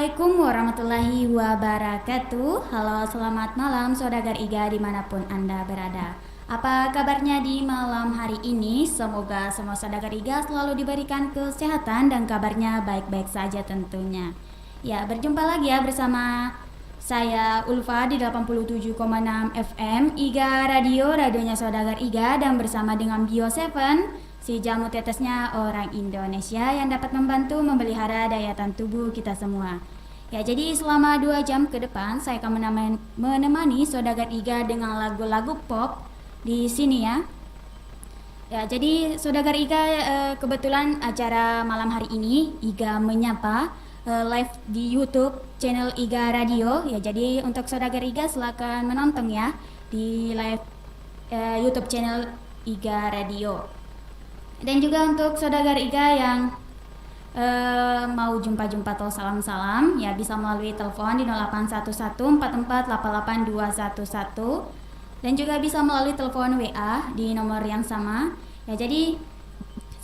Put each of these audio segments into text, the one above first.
Assalamualaikum warahmatullahi wabarakatuh. Halo, selamat malam Saudagar Iga dimanapun Anda berada. Apa kabarnya di malam hari ini? Semoga semua Saudagar Iga selalu diberikan kesehatan dan kabarnya baik-baik saja tentunya. Ya, berjumpa lagi ya bersama saya Ulfa di 87,6 FM Iga Radio, radionya Saudagar Iga, dan bersama dengan Bio Seven, si jamu tetesnya orang Indonesia yang dapat membantu memelihara daya tahan tubuh kita semua. Ya, jadi selama 2 jam ke depan saya akan menemani Saudagar Iga dengan lagu-lagu pop di sini ya. Ya, jadi Saudagar Iga, kebetulan acara malam hari ini Iga Menyapa live di YouTube channel Iga Radio. Ya, jadi untuk Saudagar Iga silakan menonton ya di live YouTube channel Iga Radio. Dan juga untuk Saudagar Iga yang mau jumpa-jumpa atau salam-salam ya bisa melalui telepon di 081144882211 dan juga bisa melalui telepon WA di nomor yang sama. Ya, jadi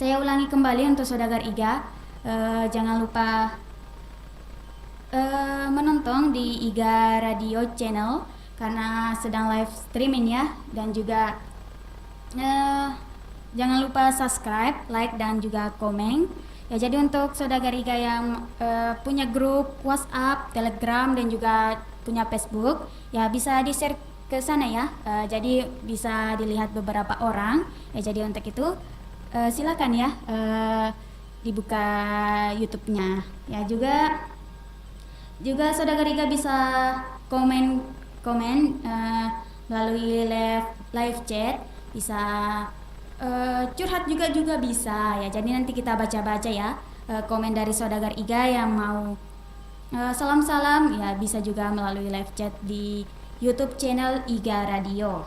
saya ulangi kembali untuk Saudagar Iga, jangan lupa menonton di Iga Radio channel karena sedang live streaming ya, dan juga jangan lupa subscribe, like, dan juga komen. Ya, jadi untuk Saudagar Iga yang punya grup WhatsApp, Telegram, dan juga punya Facebook, ya bisa di-share ke sana ya. Jadi bisa dilihat beberapa orang. Ya, jadi untuk itu silakan ya dibuka YouTube-nya. Ya, juga Saudagar Iga bisa komen melalui live chat, bisa curhat juga bisa ya. Jadi nanti kita baca-baca ya komen dari Saudagar Iga yang mau salam-salam ya, bisa juga melalui live chat di YouTube channel Iga Radio.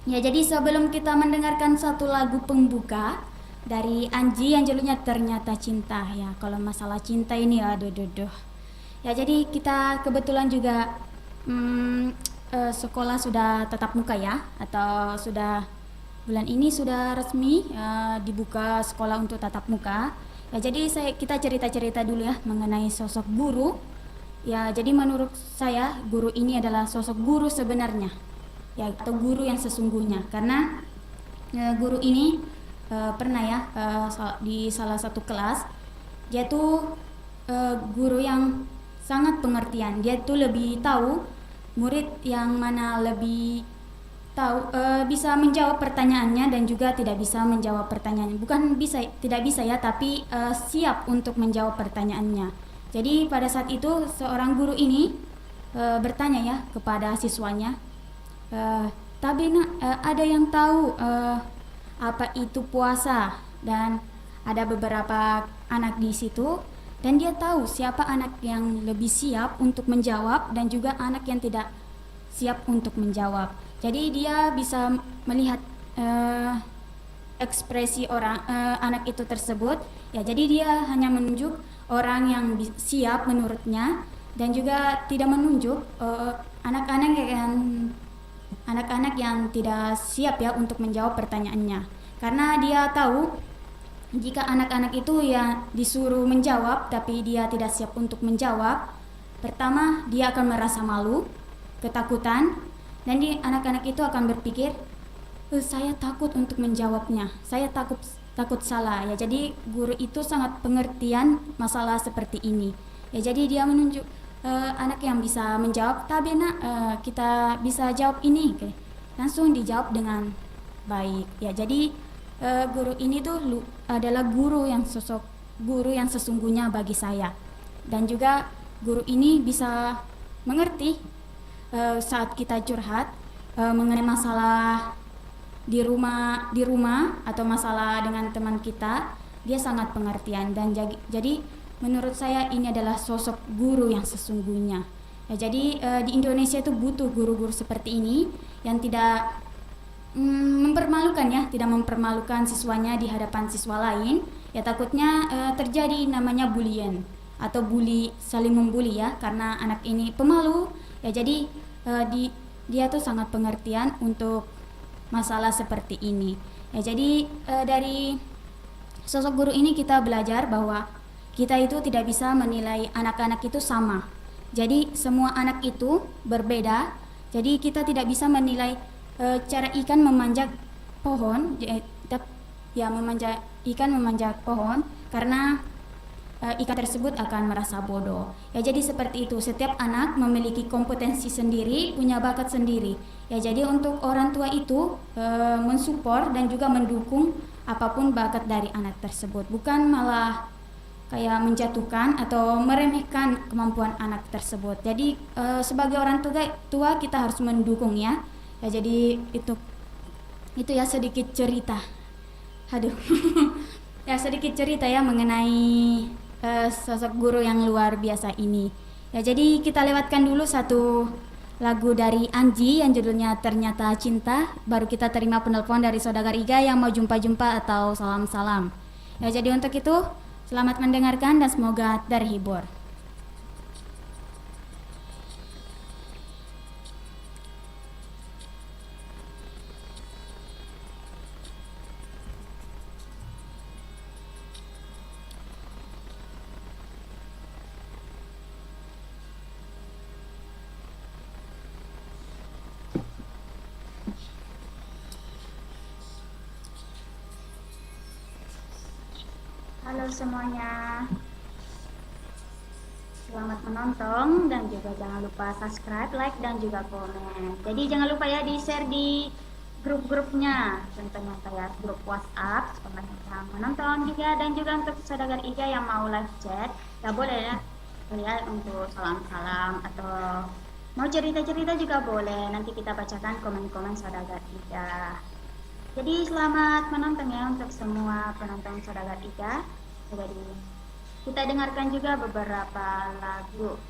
Ya, jadi sebelum kita mendengarkan satu lagu pembuka dari Anji yang judulnya Ternyata Cinta ya. Kalau masalah cinta ini aduh. Ya, jadi kita kebetulan juga sekolah sudah tatap muka ya, atau sudah bulan ini sudah resmi dibuka sekolah untuk tatap muka. Ya, jadi kita cerita-cerita dulu ya mengenai sosok guru. Ya, jadi menurut saya guru ini adalah sosok guru sebenarnya. Ya, atau guru yang sesungguhnya. Karena guru ini pernah ya di salah satu kelas, dia tuh guru yang sangat pengertian. Dia tuh lebih tahu murid yang mana lebih tahu bisa menjawab pertanyaannya dan juga tidak bisa menjawab pertanyaannya. Bukan tidak bisa ya, tapi siap untuk menjawab pertanyaannya. Jadi pada saat itu seorang guru ini bertanya ya kepada siswanya, tapi ada yang tahu apa itu puasa? Dan ada beberapa anak di situ, dan dia tahu siapa anak yang lebih siap untuk menjawab dan juga anak yang tidak siap untuk menjawab. Jadi dia bisa melihat ekspresi anak itu tersebut. Ya, jadi dia hanya menunjuk orang yang siap menurutnya dan juga tidak menunjuk anak-anak yang tidak siap ya untuk menjawab pertanyaannya. Karena dia tahu jika anak-anak itu ya disuruh menjawab tapi dia tidak siap untuk menjawab, pertama dia akan merasa malu, ketakutan, dan anak-anak itu akan berpikir, saya takut untuk menjawabnya, saya takut salah ya. Jadi guru itu sangat pengertian masalah seperti ini ya. Jadi dia menunjuk anak yang bisa menjawab, tapi kita bisa jawab ini, langsung dijawab dengan baik ya. Jadi guru ini tuh adalah sosok guru yang sesungguhnya bagi saya. Dan juga guru ini bisa mengerti saat kita curhat mengenai masalah di rumah atau masalah dengan teman kita, dia sangat pengertian. Dan jadi menurut saya ini adalah sosok guru yang sesungguhnya ya. Jadi di Indonesia itu butuh guru-guru seperti ini yang tidak mempermalukan ya, tidak mempermalukan siswanya di hadapan siswa lain ya. Takutnya terjadi namanya bullying atau saling membuli ya, karena anak ini pemalu ya. Jadi dia tuh sangat pengertian untuk masalah seperti ini ya. Jadi dari sosok guru ini kita belajar bahwa kita itu tidak bisa menilai anak-anak itu sama. Jadi semua anak itu berbeda. Jadi kita tidak bisa menilai cara ikan memanjat pohon, ya memanjat ikan memanjat pohon karena ikan tersebut akan merasa bodoh. Ya jadi seperti itu. Setiap anak memiliki kompetensi sendiri, punya bakat sendiri. Ya jadi untuk orang tua itu mensupport dan juga mendukung apapun bakat dari anak tersebut, bukan malah kayak menjatuhkan atau meremehkan kemampuan anak tersebut. Jadi sebagai orang tua kita harus mendukung ya. Ya jadi itu ya sedikit cerita. Aduh. Ya sedikit cerita ya mengenai sosok guru yang luar biasa ini. Ya jadi kita lewatkan dulu satu lagu dari Anji yang judulnya Ternyata Cinta. Baru kita terima penelpon dari Saudagar Iga yang mau jumpa-jumpa atau salam-salam. Ya jadi untuk itu selamat mendengarkan dan semoga terhibur. Halo semuanya, selamat menonton dan juga jangan lupa subscribe, like dan juga komen. Jadi jangan lupa ya di share di grup-grupnya, contohnya kayak grup WhatsApp supaya yang menonton juga, dan juga untuk Saudagar Iga yang mau live chat ya boleh ya untuk salam-salam atau mau cerita-cerita juga boleh, nanti kita bacakan komen-komen Saudagar Iga. Jadi selamat menonton ya untuk semua penonton Saudagar Iga. Jadi kita dengarkan juga beberapa lagu.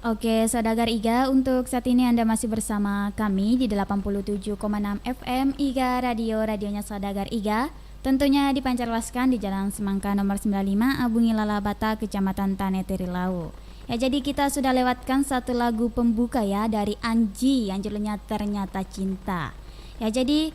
Oke, Saudagar Iga, untuk saat ini Anda masih bersama kami di 87,6 FM Iga Radio, radionya Saudagar Iga. Tentunya dipancarlaskan di Jalan Semangka nomor 95, Abungi Lalabata, Kecamatan Tanetiri Lau. Ya, jadi kita sudah lewatkan satu lagu pembuka ya dari Anji yang judulnya Ternyata Cinta. Ya, jadi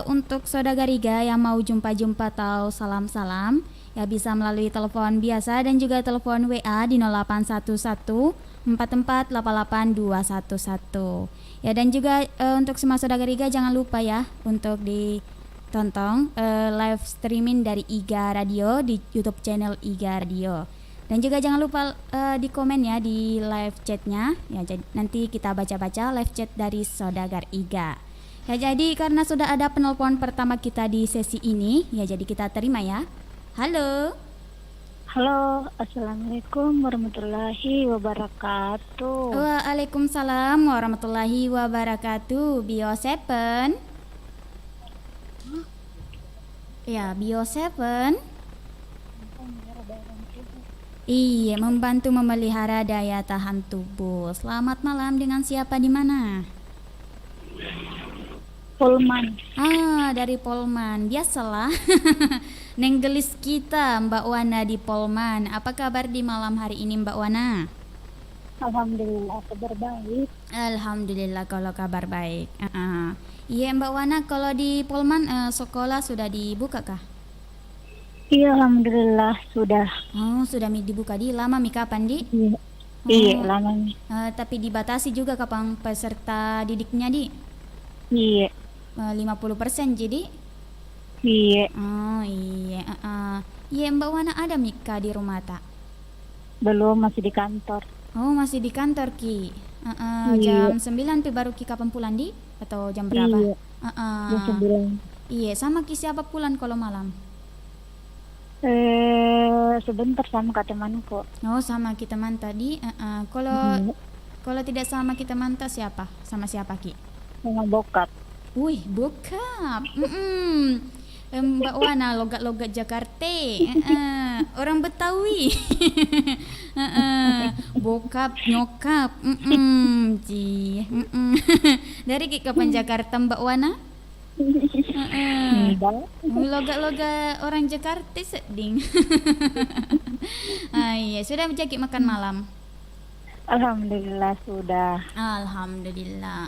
untuk Saudagar Iga yang mau jumpa-jumpa atau salam-salam, ya bisa melalui telepon biasa dan juga telepon WA di 0811 4488211. Ya, dan juga untuk semua Saudagar Iga jangan lupa ya untuk ditonton live streaming dari Iga Radio di YouTube channel Iga Radio. Dan juga jangan lupa di komen ya di live chatnya. Ya, jadi nanti kita baca-baca live chat dari Saudagar Iga. Ya, jadi karena sudah ada penelpon pertama kita di sesi ini, ya jadi kita terima ya. Halo. Halo, Assalamualaikum warahmatullahi wabarakatuh. Waalaikumsalam warahmatullahi wabarakatuh. Bio7. Ya, Bio7. Iya, membantu memelihara daya tahan tubuh. Selamat malam, dengan siapa di mana? Polman. Dari Polman. Biasalah. Nenggelis kita Mbak Wana di Polman. Apa kabar di malam hari ini Mbak Wana? Alhamdulillah kabar baik. Alhamdulillah kalau kabar baik. Iya Mbak Wana, kalau di Polman sekolah sudah dibuka kah? Iya, alhamdulillah sudah. Oh, sudah dibuka di lama kapan di? Iya, iya lama nih. Tapi dibatasi juga kapan peserta didiknya di? Iya. 50% jadi? Iya. Oh iya. Iya Mbak Wana ada Mika di rumah tak? Belum, masih di kantor. Oh masih di kantor Ki. Iya. Jam 9 baru Ki kapan pulang di? Atau jam berapa? Iya. Jam 9. Iya, sama Ki siapa pulang kalau malam? Sebentar sama kak temanku. Oh sama kita teman tadi. Kalau tidak sama kita manta siapa? Sama siapa Ki? Sama bokap. Wih, bokap. Mbak Wana logat-logat Jakarta. Orang Betawi. Bokap, nyokap. Dari kapan Jakarta Mbak Wana? Logat-logat orang Jakarta seding. Iya, sudah menjadi makan malam. Alhamdulillah sudah. Alhamdulillah.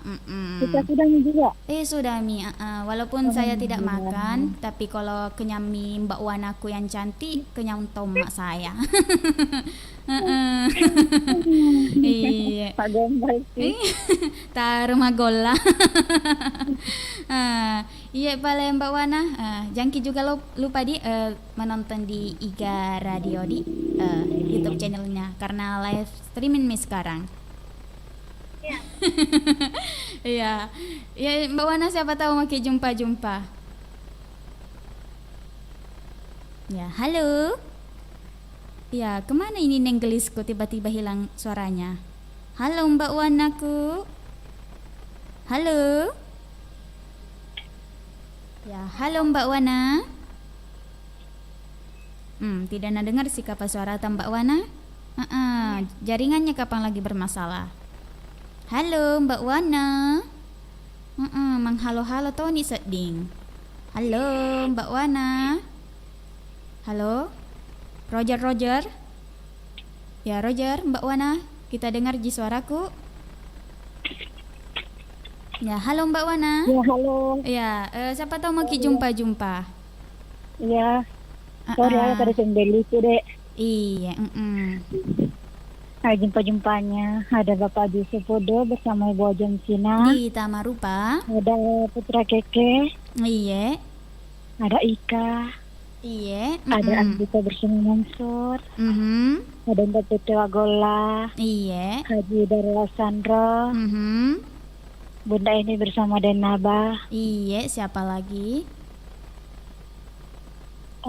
Kita sudah juga. Sudah Mi. Walaupun saya tidak makan, tapi kalau kenyang mi Mbak Wanaku yang cantik, kenyang tomak saya. Iya. Pak Gombal sih. Taruh magola. Iya pala Mbak Wana. Jangki juga lupa di menonton di Iga Radio di YouTube channelnya karena live streaming mi sekarang. Iya. Ya Mbak Wana siapa tahu makin jumpa-jumpa. Ya, halo. Ya, kemana ini nenggelisku tiba-tiba hilang suaranya. Halo Mbak Wanaku. Halo. Ya, halo Mbak Wana. Tidak nak dengar sih kapan suara Mbak Wana. Jaringannya kapan lagi bermasalah. Halo Mbak Wana. Mang halo-halo Tony seding. Halo Mbak Wana. Halo Roger. Ya Roger, Mbak Wana, kita dengar ji suaraku. Ya halo Mbak Wana. Ya halo. Ya siapa tahu mau jumpa-jumpa. Iya. Sorry ya tadi sendiri itu dek. Iya. Jumpa-jumpanya ada Bapak Haji Supodo bersama Ibu Ajeng Cina. Di Tamarupa. Ada Putra Keke. Iya. Ada Ika. Iya. Ada Andika bersama Mansur. Ada Mbak Tete Wagola. Iya. Haji Darul Sandro. Bunda ini bersama Denaba. Iya. Siapa lagi?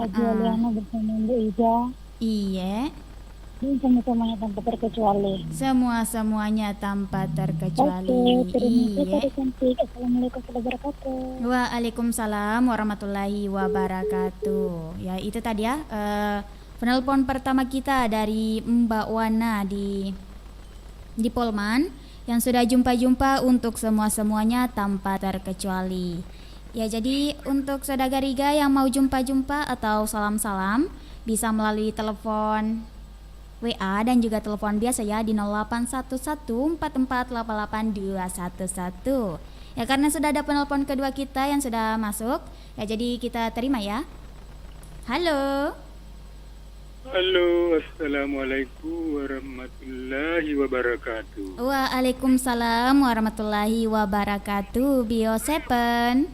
Haji Aliana bersama Bu Ija. Iya. Ini semuanya tanpa terkecuali. Semuanya tanpa terkecuali. Oke, terima Iya. kasih cantik. Assalamualaikum warahmatullahi wabarakatuh. Waalaikumsalam warahmatullahi wabarakatuh. Ya itu tadi ya penelpon pertama kita dari Mbak Wana di di Polman yang sudah jumpa-jumpa untuk semua-semuanya tanpa terkecuali. Ya, jadi untuk saudara Riga yang mau jumpa-jumpa atau salam-salam bisa melalui telepon WA dan juga telepon biasa ya di 081144882111. Ya, karena sudah ada penelpon kedua kita yang sudah masuk, ya jadi kita terima ya. Halo. Halo, assalamualaikum warahmatullahi wabarakatuh. Waalaikumsalam warahmatullahi wabarakatuh. Bio Seven.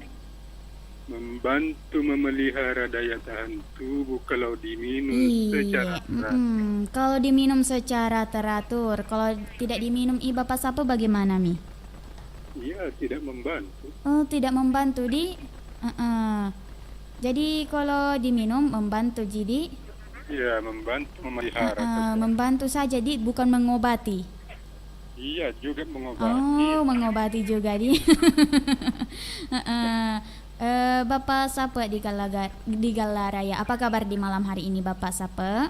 Membantu memelihara daya tahan tubuh kalau diminum Iya. secara teratur. Kalau diminum secara teratur, kalau tidak diminum Bapak Sapo bagaimana Mi? Iya, tidak membantu. Oh, tidak membantu di. Jadi kalau diminum membantu jadi Iya, membantu memelihara. membantu saja di, bukan mengobati. Iya, juga mengobati. Oh, mengobati juga di. Bapak Sape di Galaraya. Apa kabar di malam hari ini Bapak Sape?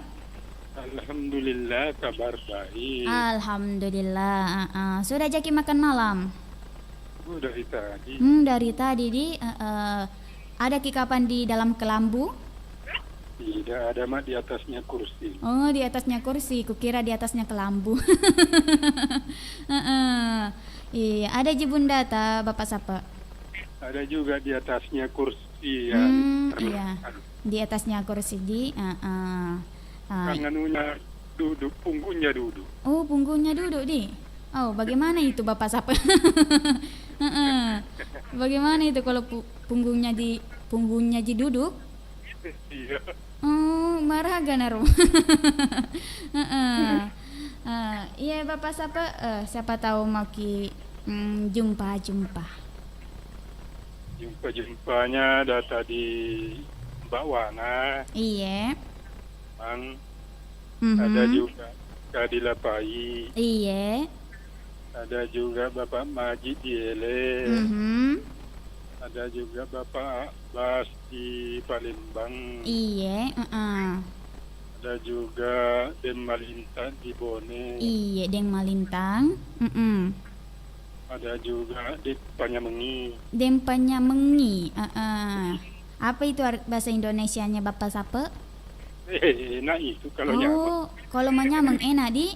Alhamdulillah, kabar baik. Alhamdulillah. Sudah jadi makan malam? Dari tadi. Dari tadi di. Ada kikapan di dalam kelambu? Tidak ada mak di atasnya kursi. Oh, di atasnya kursi. Kukira di atasnya kelambu. Iya, ada Jibunda ta Bapak Sape? Ada juga di atasnya kursi ya. Iya. Di atasnya kursi di. Kanganunya duduk, punggungnya duduk. Oh, punggungnya duduk di. Oh, bagaimana itu Bapak Sape? Bagaimana itu kalau punggungnya duduk? Iya. Oh, marah gak naru? Iya Bapak Sape, siapa tahu mau jumpa. Jumpa-jumpanya data di Mbak Wana, Iya. Bang, Mhm. ada juga Kadila Pai, Iya. ada juga Bapak Majid Diele, Mhm. ada juga Bapak Bas di Palembang, Iya. ada juga Dem Malintan di Bone, Iya, Deng Malintang. ada juga di Panyamengi. Dempanya mengi. Apa itu bahasa Indonesianya Bapak Sape? Enak itu kalau nyaman. Oh, kalau menyameng enak di.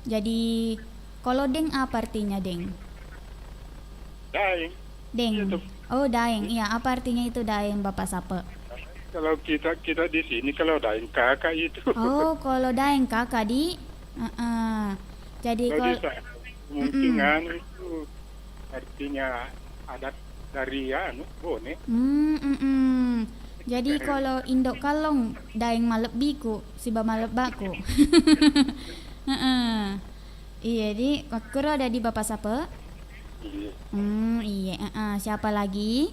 Jadi kalau deng apa artinya deng? Daeng. Deng. Iya, tuh. Oh, daeng. Iya, apa artinya itu daeng Bapak Sape? Kalau kita di sini kalau daeng kakak itu. Oh, kalau daeng kakak di. Jadi Kalau kalau bisa kemungkinan itu artinya adat dari Bone. Jadi kalau indok kalong daeng malebbiku, siba malebbaku. Iya di, kuro ada di Bapak Sape? Iya. Iya. Siapa lagi?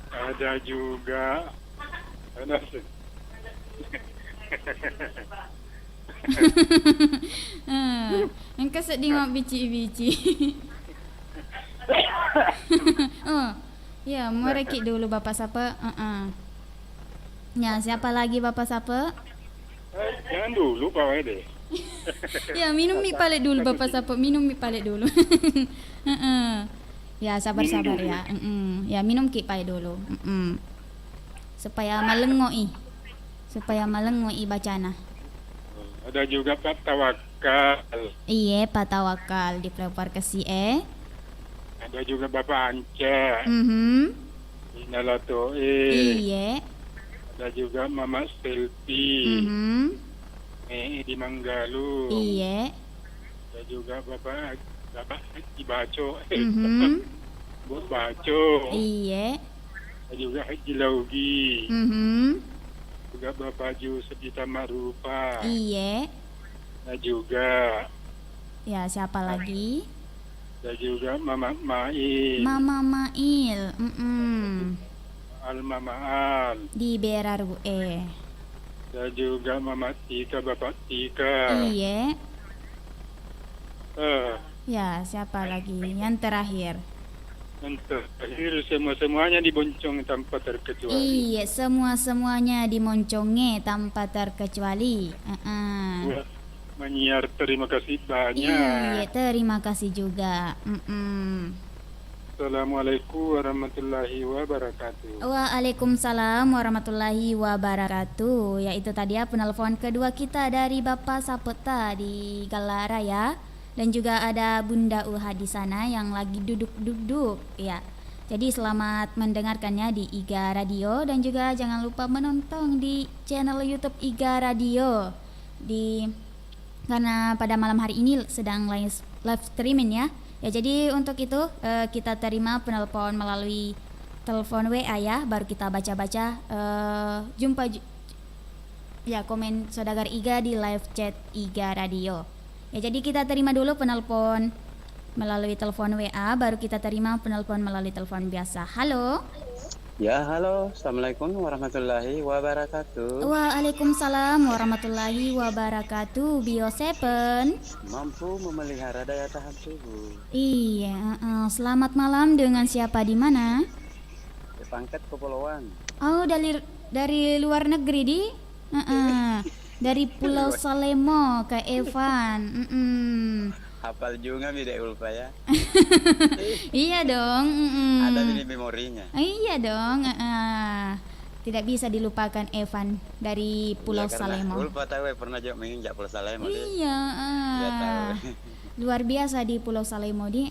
Ada juga ada Engkau sedih mak bici-bici. Oh, ya, mau rekik dulu Bapak Sape. Ya, siapa lagi Bapak Sape? jangan dulu Pak Wede. Ya, minum mie palet dulu Bapak Sape, minum mie palet dulu. Ya, sabar-sabar ya. Ya, minum ki palet dulu. Supaya melengoi. Bacana. Ada juga Pak Tawakal. Iya, Pak Tawakal di pelopor ke si Ada juga Bapak Anca. Inalatoe. Iya. Ada juga Mama Selfie. Di Manggalu. Iya. Ada juga Bapak Ibaco. Bu Baco. Iya. Ada juga Haji Laugi. Juga Bapak Ju Sedita Marupa. Iya. Ada juga Ya, siapa lagi? ada juga Mama Mail. Mama Mail. Al Mama Al. Di Beraru Ada juga Mama Tika, Bapak Tika. Iya. Eh, Ya, siapa lagi? Yang terakhir. Untuk akhir semua-semuanya diboncong tanpa terkecuali. Iya, semua-semuanya dimonconge tanpa terkecuali. Buat menyiar terima kasih Iya, banyak. terima kasih juga. Assalamualaikum warahmatullahi wabarakatuh. Waalaikumsalam warahmatullahi wabarakatuh. Ya itu tadi ya penelpon kedua kita dari Bapak Sapeta di Galara ya. Dan juga ada Bunda Uha di sana yang lagi duduk-duduk ya. Jadi selamat mendengarkannya di IGA Radio dan juga jangan lupa menonton di channel YouTube IGA Radio karena pada malam hari ini sedang live streaming ya. Ya jadi untuk itu kita terima penelpon melalui telepon WA ya, baru kita baca-baca ya komen saudagar IGA di live chat IGA Radio. Ya jadi kita terima dulu penelpon melalui telepon WA, baru kita terima penelpon melalui telepon biasa. Halo. Ya, halo. Assalamualaikum warahmatullahi wabarakatuh. Waalaikumsalam warahmatullahi wabarakatuh. Bio Seven. Mampu memelihara daya tahan tubuh. Iya, selamat malam, dengan siapa di mana? Di Pangkat Kepulauan. Oh, dari luar negeri di? Dari Pulau Salemo ke Evan. Hafal juga mi Dek Ulfa ya. Iya dong. Ada di memorinya. Iya dong. Tidak bisa dilupakan Evan dari Pulau Ya, Salemo. Ulfa tahu pernah juga menginjak Pulau Salemo. Iya. Ya, tahu. Luar biasa di Pulau Salemo di.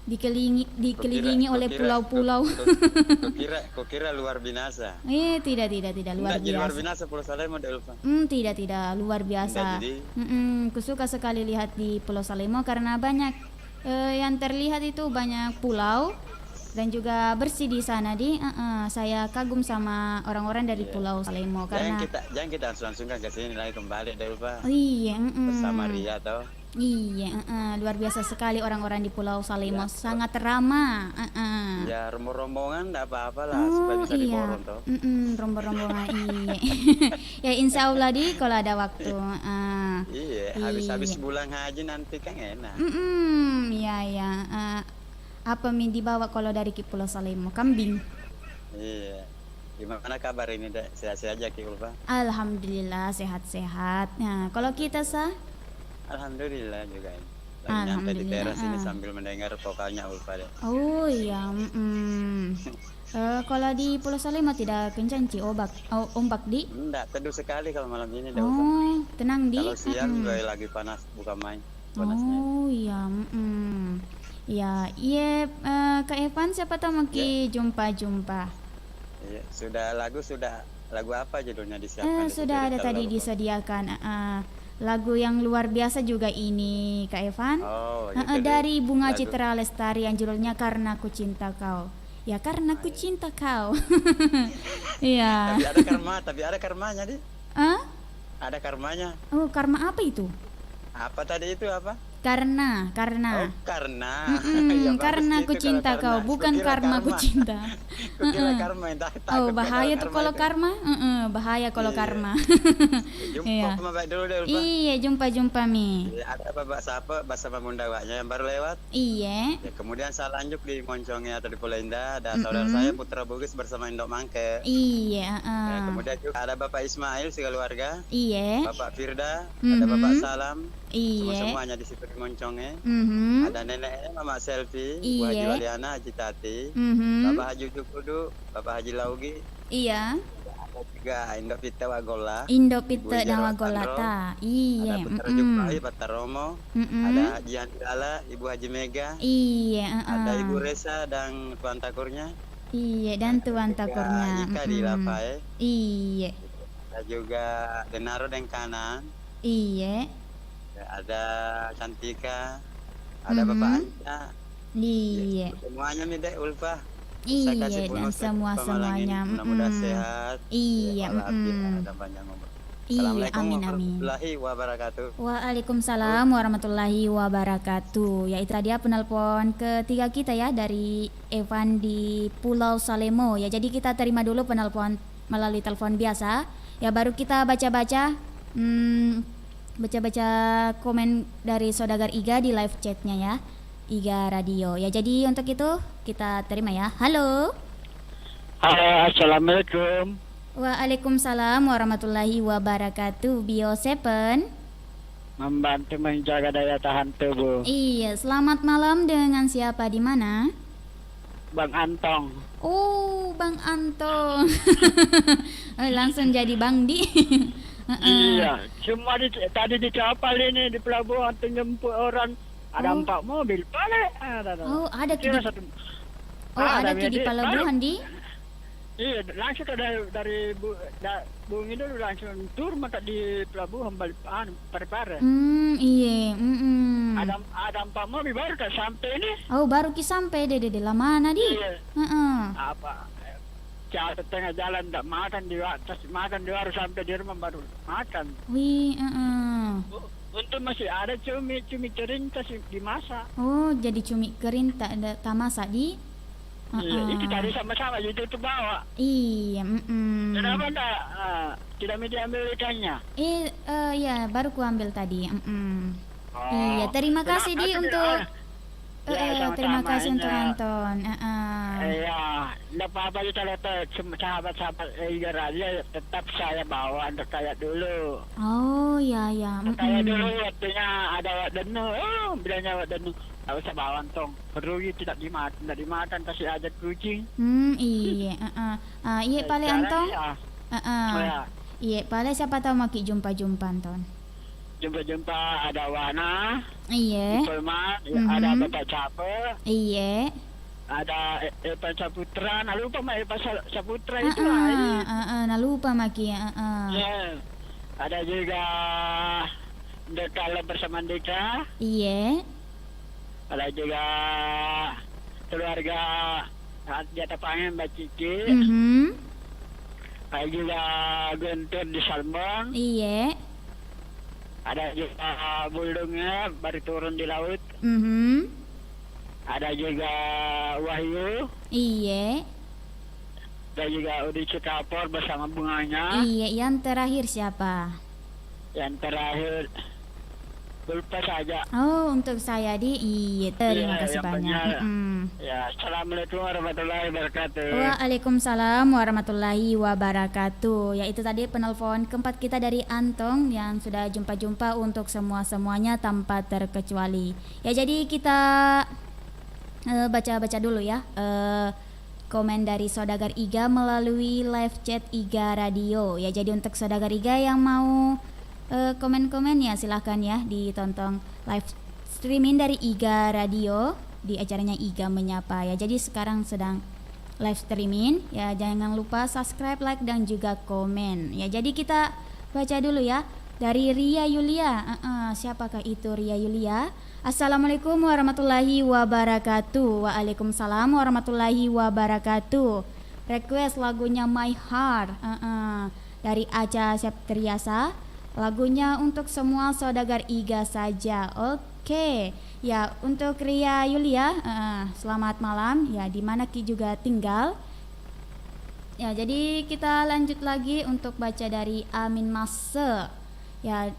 Dikelilingi oleh pulau-pulau. Kok kira luar binasa. Tidak luar Enggak jadi luar biasa. binasa Pulau Salemo Dek Ulfa. Tidak luar biasa. Enggak jadi. Kusuka sekali lihat di Pulau Salemo karena banyak yang terlihat itu banyak pulau dan juga bersih di sana di. Saya kagum sama orang-orang dari Pulau Salemo karena Jangan kita langsung ke sini lagi kembali Dek Ulfa. iya, Bersama Ria toh. iya, luar biasa sekali orang-orang di Pulau Salemo, Ya, sangat ramah. Ya rombongan enggak apa-apa lah supaya bisa Iya, diborong toh. rombongan iya. Ya insya Allah di kalau ada waktu. Iya, habis-habis bulan haji nanti kan enak. Iya. Apa min dibawa kalau dari Pulau Salemo? Kambing. Iya. Gimana kabar ini Dek? Sehat-sehat aja Ki Ulfa? Alhamdulillah sehat-sehat. Nah, kalau kita Alhamdulillah juga ini. Lagi nyantai di teras ini sambil mendengar vokalnya Ulfa Dek. oh iya. Kalau di Pulau Salemo tidak kencang ombak di? Enggak, teduh sekali kalau malam ini Dek Ulfa. Oh, tenang di. Kalau siang juga lagi panas, bukan main panasnya. Oh iya. Iya, Kak Evan siapa tahu mau jumpa. Iya, sudah lagu apa judulnya disiapkan? Sudah ada tadi disediakan lagu yang luar biasa juga ini Kak Evan. Oh, gitu dari Bunga lagu. Citra Lestari yang judulnya Karena Ku Cinta Kau. Ya karena ku cinta kau. Iya. Tapi ada karmanya di. Hah? Ada karmanya. Oh, karma apa itu? Apa tadi itu apa? Karena. Oh, karena. Ya, bagus Karena gitu ku kalau cinta karena. kau, bukan Kukira karma ku cinta. Kukira karma yang Oh, bahaya tuh kalau karma. Bahaya kalau Iya. karma. Jumpa Iya. sama baik dulu deh Ulfa. Iya, jumpa Mi. Iya, ada Bapak Sapa bersama Bunda Waknya yang baru lewat. Iya. Ya, kemudian saya lanjut di Moncongnya atau di Pulau Indah ada saudara saya Putra Bugis bersama Indok Mangke. Iya, Ya, kemudian juga ada Bapak Ismail sekeluarga, Iya. Bapak Firda, ada Bapak Salam, Iya. semuanya di situ di Moncongnya. Mhm. Ada neneknya Mama Selfie, Bu Haji Iya. Waliana, Haji Tati, Mhm. Bapak Haji Jukudu, Bapak Haji Laugi, Iya. ada juga Indok Pita Wagola, Indo Ibu Pite Ija Dawa Rosandro, Golata. Iya. ada Putra Jupai, Bapak Romo, ada Haji Andala, Ibu Haji Mega, Iya. ada Ibu Resa dan Tuan Takurnya, Iya, dan tuan juga takurnya. Ika di Lapai, Iya. ada juga Denaro dan Kanan, Iya. ada Cantika, ada Bapak Anja, Iya. semuanya nih Dek Ulfa. Iya, Saya kasih dan bonus Dek, Ulfa Malang ini. semuanya. Mudah-mudahan sehat. Iya, Ya, walafiat, ada panjang umur. Iya, Assalamualaikum amin. warahmatullahi wabarakatuh. Waalaikumsalam warahmatullahi wabarakatuh. Ya itu tadi ya penelpon ketiga kita ya dari Evan di Pulau Salemo. Ya jadi kita terima dulu penelpon melalui telepon biasa. Ya baru kita baca-baca baca-baca komen dari saudagar Iga di live chatnya ya. Iga Radio. Ya, jadi untuk itu kita terima ya. Halo. Halo, assalamualaikum. Waalaikumsalam warahmatullahi wabarakatuh. Bio 7. Membantu menjaga daya tahan tubuh. Iya, selamat malam, dengan siapa di mana? Bang Antong. Oh, Bang Anto. Langsung jadi Bang Di. Iya, cuma tadi di kapal ini di pelabuhan jemput orang ada 4 mobil balik. Oh, ada Kira di satu. ada di jadi pelabuhan di. Iya, langsung dari Bung itu langsung tur mata di pelabuhan balik Parepare. Iya. Ada 4 mobil baru tak sampai ini. Oh, baru ki sampai deh lah mana di? Iya. Heeh. Apa? Jatuh tengah jalan tak makan di atas, makan di baru sampai di rumah baru makan. Wih, Untuk masih ada cumi kering kasih dimasak. Oh, jadi cumi kering tak masak di? Iya, itu tadi sama-sama itu bawa. Iya, Kenapa enggak tidak diambil ikannya? Ya, baru ku ambil tadi. Oh. Iya, terima kasih di untuk terima sama-sama, kasih untuk iya. Anton. Iya, enggak apa-apa kalau sahabat-sahabat Iga Radio tetap saya bawa untuk kayak dulu. Oh, ya. Kayak dulu waktunya ada wak denu, bilangnya wak denu. Tak usah bawa tong, berugi tidak dimakan kasih aja kucing. Iya, iya pale Sekarang Anton. ya, ya. Iya, pale siapa tahu maki jumpa Anton. Jumpa ada Wana, Iya. Ipulman, ada Bapak Cape, Iya. ada Evan Saputra, nah lupa mah Evan Saputra itu lah. Nah lupa maki. Ya. Ada juga Dekala bersama Deka, Iya. ada juga keluarga Jata Pangen Mbak Cici, ada juga Guntur di Salmon, Iya. ada juga Buldungnya baru turun di laut, ada juga Wahyu, Iya. ada juga Udi Cikapor bersama bunganya, Iya, yang terakhir siapa? yang terakhir lupa saja. Oh, untuk saya di. Iya, terima kasih yang banyak. Ya, assalamualaikum warahmatullahi wabarakatuh. Waalaikumsalam warahmatullahi wabarakatuh. Ya, itu tadi penelpon keempat kita dari Antong yang sudah jumpa untuk semuanya tanpa terkecuali. Ya, jadi kita baca-baca dulu ya. Komen dari Saudagar Iga melalui live chat Iga Radio. Ya, jadi untuk Saudagar Iga yang mau komen-komen ya silahkan ya ditonton live streaming dari Iga Radio di acaranya Iga Menyapa ya. Jadi sekarang sedang live streaming ya, jangan lupa subscribe, like dan juga komen ya. Jadi kita baca dulu ya dari Ria Yulia. Siapakah itu Ria Yulia? Assalamualaikum warahmatullahi wabarakatuh. Waalaikumsalam warahmatullahi wabarakatuh. Request lagunya My Heart dari Aca Septriasa. Lagunya untuk semua saudagar Iga saja. Oke. Ya, untuk Ria Yulia, selamat malam. Ya, di mana Ki juga tinggal. Ya, jadi kita lanjut lagi untuk baca dari Amin Mase. Ya,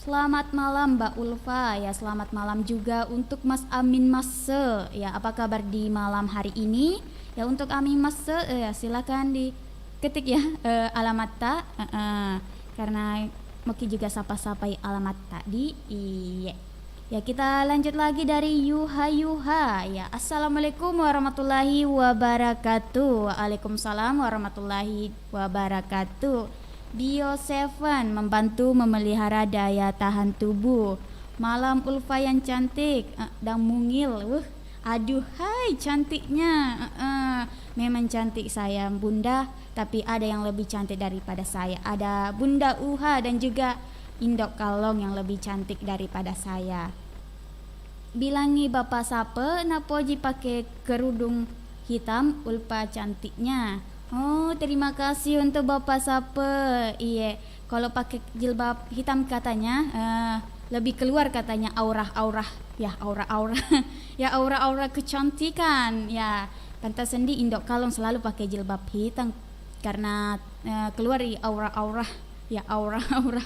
selamat malam Mbak Ulfa. Ya, selamat malam juga untuk Mas Amin Mase. Ya, apa kabar di malam hari ini? Ya, untuk Amin Mase, ya silakan diketik ya alamat tak. Karena Moki juga sapa-sapai alamat tadi. Iya. Ya, kita lanjut lagi dari Yuha. Ya, assalamualaikum warahmatullahi wabarakatuh. Waalaikumsalam warahmatullahi wabarakatuh. Bio 7 membantu memelihara daya tahan tubuh. Malam Ulfa yang cantik dan mungil. Aduh, hai cantiknya. Memang cantik saya Bunda, tapi ada yang lebih cantik daripada saya. Ada Bunda Uha dan juga Indok Kalong yang lebih cantik daripada saya. Bilangi Bapak Sape, napoji pakai kerudung hitam, Ulfa cantiknya. Oh, terima kasih untuk Bapak Sape. Iya, kalau pakai jilbab hitam katanya lebih keluar katanya aura-aura. Ya, aura-aura. Ya, aura-aura kecantikan. Ya, pantas sendi Indok Kalong selalu pakai jilbab hitam karena keluar aura-aura. Ya, aura-aura.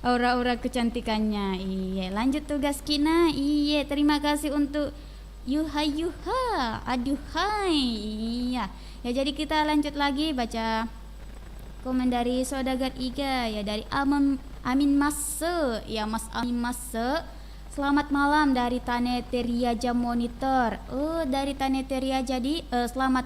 aura-aura kecantikannya. Iya, lanjut tugas Kina. Iya, terima kasih untuk yuha, aduhai. Iya. Ya, jadi kita lanjut lagi baca komen dari saudagar Iga ya, dari Amin Masse. Ya, Mas Amin Masse. Selamat malam dari Taneteriaja Monitor. Oh, dari Taneteria, jadi selamat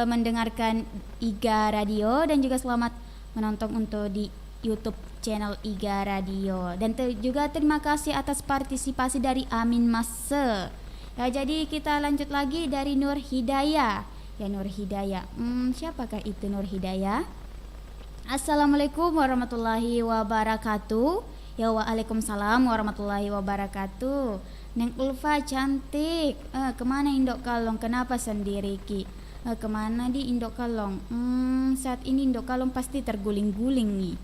mendengarkan Iga Radio dan juga selamat menonton untuk di YouTube channel Iga Radio. Dan juga terima kasih atas partisipasi dari Amin Masse. Ya, jadi kita lanjut lagi dari Nur Hidayah. Ya, Nur Hidayah. Siapakah itu Nur Hidayah? Assalamualaikum warahmatullahi wabarakatuh. Ya, waalaikumsalam warahmatullahi wabarakatuh. Neng Ulfa cantik. Kemana Indok Kalong? Kenapa sendiri Ki? Kemana di Indok Kalong? Saat ini Indok Kalong pasti terguling-guling nih.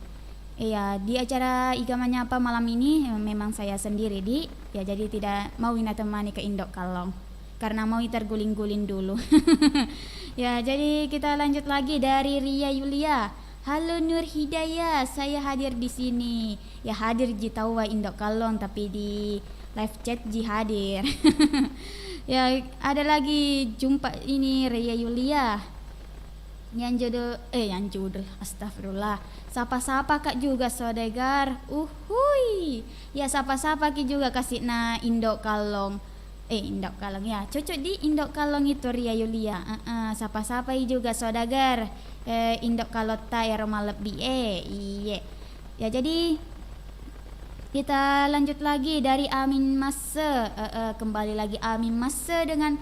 Iya, di acara Iga Menyapa malam ini memang saya sendiri di. Ya, jadi tidak mau Ina temani ke Indok Kalong karena mau terguling-guling dulu. Ya, jadi kita lanjut lagi dari Ria Yulia. Halo Nur Hidayah, saya hadir di sini. Ya, hadir ji tahu Indok Kalong tapi di live chat ji hadir. Ya, ada lagi jumpa ini Ria Yulia. Yang judul astagfirullah. Sapa-sapa Kak juga saudagar. Uhui. Ya, sapa-sapa Ki juga kasih na Indok Kalong. Indok Kalong ya. Cocok di Indok Kalong itu Ria Yulia. Sapa-sapa juga saudagar. Indok Kalota ya Roma lebih. Iya. Ya, jadi kita lanjut lagi dari Amin Masse. Kembali lagi Amin Masse dengan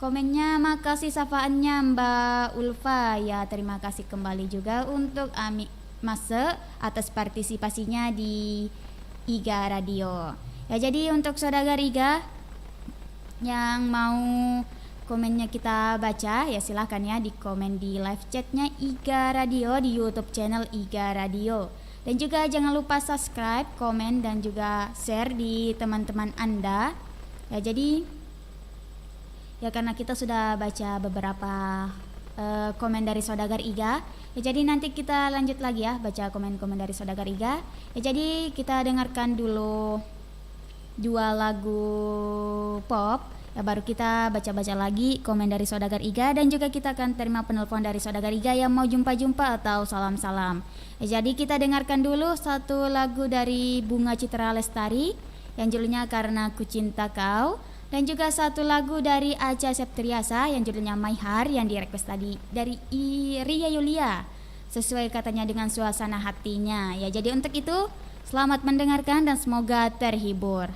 komennya. Makasih safaannya Mbak Ulfa. Ya, terima kasih kembali juga untuk Amin Masse atas partisipasinya di Iga Radio. Ya, jadi untuk saudagar Iga yang mau komennya kita baca, ya silahkan ya di komen di live chatnya Iga Radio di YouTube channel Iga Radio. Dan juga jangan lupa subscribe, komen dan juga share di teman-teman Anda. Ya, jadi ya karena kita sudah baca beberapa komen dari saudagar Iga, ya jadi nanti kita lanjut lagi ya baca komen-komen dari saudagar Iga. Ya, jadi kita dengarkan dulu 2 lagu pop, ya baru kita baca-baca lagi komen dari saudagar Iga dan juga kita akan terima penelpon dari saudagar Iga yang mau jumpa-jumpa atau salam-salam. Ya, jadi kita dengarkan dulu 1 lagu dari Bunga Citra Lestari yang judulnya Karena Ku Cinta Kau. Dan juga 1 lagu dari Acha Septriasa yang judulnya My Heart yang direquest tadi dari Ria Yulia. Sesuai katanya dengan suasana hatinya. Ya, jadi untuk itu selamat mendengarkan dan semoga terhibur.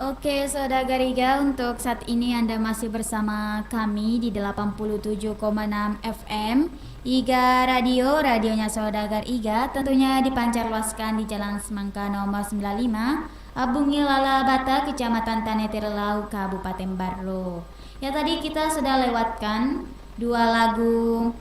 Oke, Saudara Iga, untuk saat ini Anda masih bersama kami di 87,6 FM Iga Radio, radionya Saudara Iga, tentunya dipancarluaskan di Jalan Semangka nomor 95, Abungi Lala Bata, Kecamatan Tanetirlau, Kabupaten Barlo. Ya, tadi kita sudah lewatkan dua lagu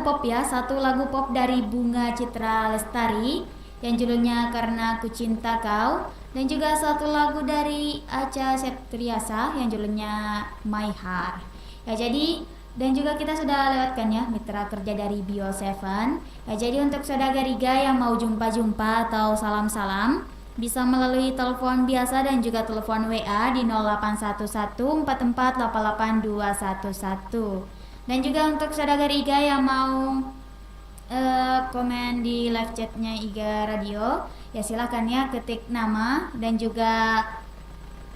pop ya, satu lagu pop dari Bunga Citra Lestari yang judulnya Karena Aku Cinta Kau, dan juga satu lagu dari Acha Septriasa yang judulnya My Heart. Ya, jadi dan juga kita sudah lewatkan ya mitra kerja dari Bio7. Ya, jadi untuk saudara Riga yang mau jumpa-jumpa atau salam-salam bisa melalui telepon biasa dan juga telepon WA di 081144882211. Dan juga untuk saudara Riga yang mau komen di live chatnya Iga Radio, ya silakan ya ketik nama dan juga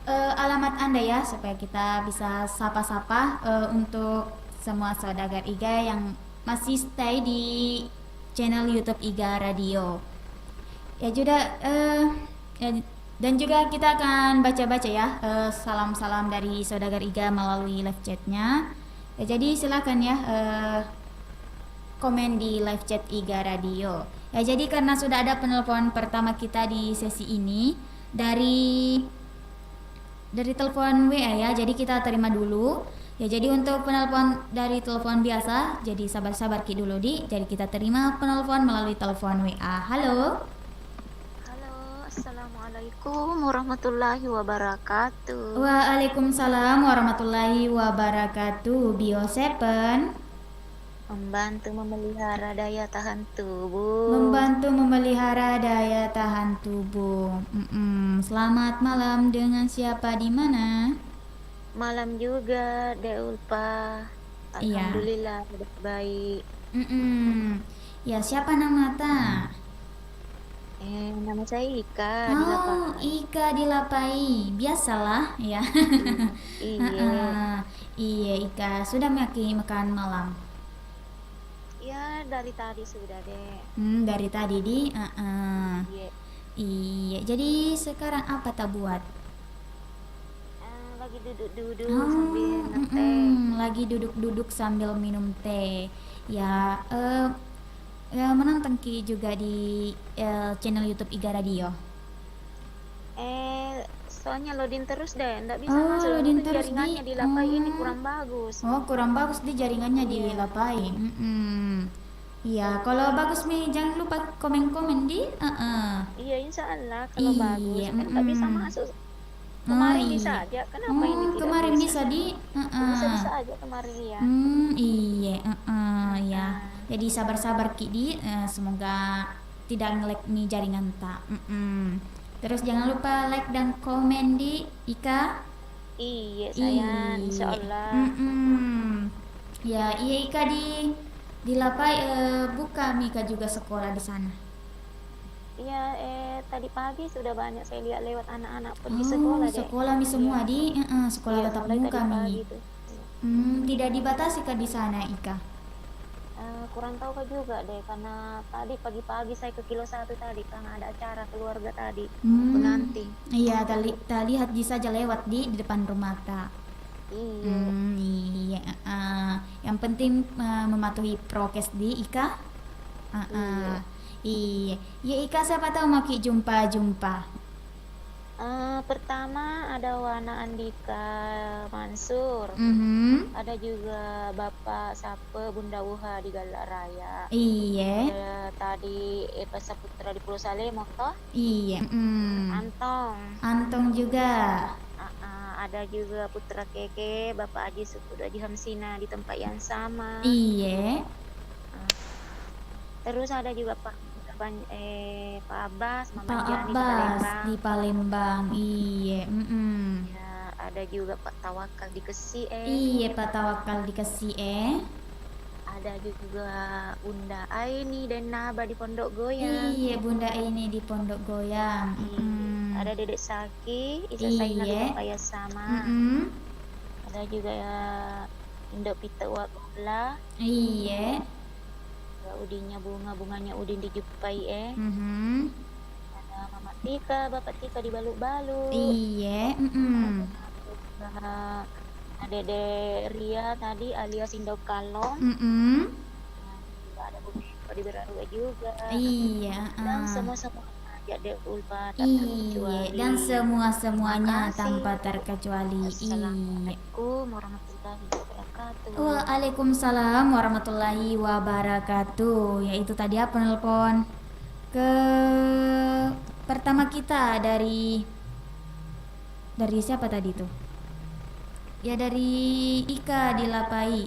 alamat Anda ya supaya kita bisa sapa-sapa untuk semua saudara Iga yang masih stay di channel YouTube Iga Radio. Ya juga dan juga kita akan baca-baca ya salam-salam dari saudara Iga melalui live chatnya. Ya, jadi silakan ya komen di live chat Iga Radio. Ya, jadi karena sudah ada penelpon pertama kita di sesi ini dari telepon WA ya, jadi kita terima dulu. Ya, jadi untuk penelpon dari telepon biasa, jadi sabar-sabar Ki dulu di. Jadi kita terima penelpon melalui telepon WA. Halo. Halo, Assalamualaikum warahmatullahi wabarakatuh. Waalaikumsalam warahmatullahi wabarakatuh. Bio7 Membantu memelihara daya tahan tubuh. membantu memelihara daya tahan tubuh. Selamat malam, dengan siapa di mana? Malam juga, Dek Ulfa. Iya. Alhamdulillah, baik. Ya, siapa nama ta? Nama saya Ika. Oh, Ika Dilapai. Biasalah ya. Iya. Iya, Ika. Sudah makan malam? Ya, dari tadi sudah, Dek. Dari tadi di. Iya. Iya. Jadi sekarang apa tak buat? Lagi duduk-duduk sambil ngeteh. Lagi duduk-duduk sambil minum teh. Ya, menonton Ki juga di channel YouTube Iga Radio. Soalnya loading terus deh, nggak bisa Oh, masuk. loading Itu terus, jaringannya Di. di Lapai ini Oh. kurang bagus. Oh, kurang bagus di jaringannya di Iya. Lapai. Iya, kalau bagus nih jangan lupa komen-komen di. Iya, insya Allah kalau Iya, bagus kan nggak bisa masuk. Kemarin bisa aja, kenapa ini tidak kemarin bisa di. Bisa aja kemarin ya. Iya, ya. Jadi sabar-sabar Ki di, semoga tidak nge-lag nih jaringan tak. Terus jangan lupa like dan komen di Ika. Iya sayang, insya Allah. Ya, iya Ika di Lapai buka Mika juga sekolah di sana. Iya, tadi pagi sudah banyak saya lihat lewat anak-anak pergi sekolah deh. Sekolah mi semua di sekolah Iya, tatap mulai muka tadi mi. pagi tuh. Tidak dibatasi Kak di sana Ika. Kurang tahu Kak juga deh, karena tadi pagi-pagi saya ke kilo 1 tadi karena ada acara keluarga tadi, pengantin. Iya, tak lihat saja lewat di depan rumah Kak. Iya. Iya. Yang penting mematuhi prokes di Ika. Iya. Ya Ika, siapa tahu mau Ki jumpa. Pertama ada Wana Andika Mansur. Ada juga Bapak Sape Bunda Wuha di Galak Raya. Iya. Ada tadi Eva Saputra di Pulau Salemo toh. Iya. Antong juga. Ada juga Putra Keke Bapak Haji Sukudu Haji Hamsina di tempat yang sama. Iya. Terus ada juga Pak Abbas, Mama Pak Jani Abbas di Palembang. Iya. Ya, ada juga Pak Tawakal di Kesi. Iya, Pak Tawakal dikasih Ada juga Bunda Aini dan Naba di Pondok Goyang. Iya, Bunda ini di Pondok Goyang. Ada Dedek Saki, Isa Saina di Papaya sama. Ada juga ya Indok Pita Wakola. Iya. Udinya bunganya Udin di Jupai. Ada Mama Tika, Bapak Tika di Balu-Balu. Iya. Dede Ria tadi alias Indo Kalong. Juga ada Bumi di Beraruga juga. Iya. Dan semua-semua aja deh Ulfa tak Iya. terkecuali. Dan semua-semuanya Terima kasih. tanpa terkecuali. Iya. Assalamualaikum warahmatullahi wabarakatuh. Waalaikumsalam warahmatullahi wabarakatuh. Ya itu tadi ya penelpon ke pertama kita dari siapa tadi tuh? Ya dari Ika di Lapai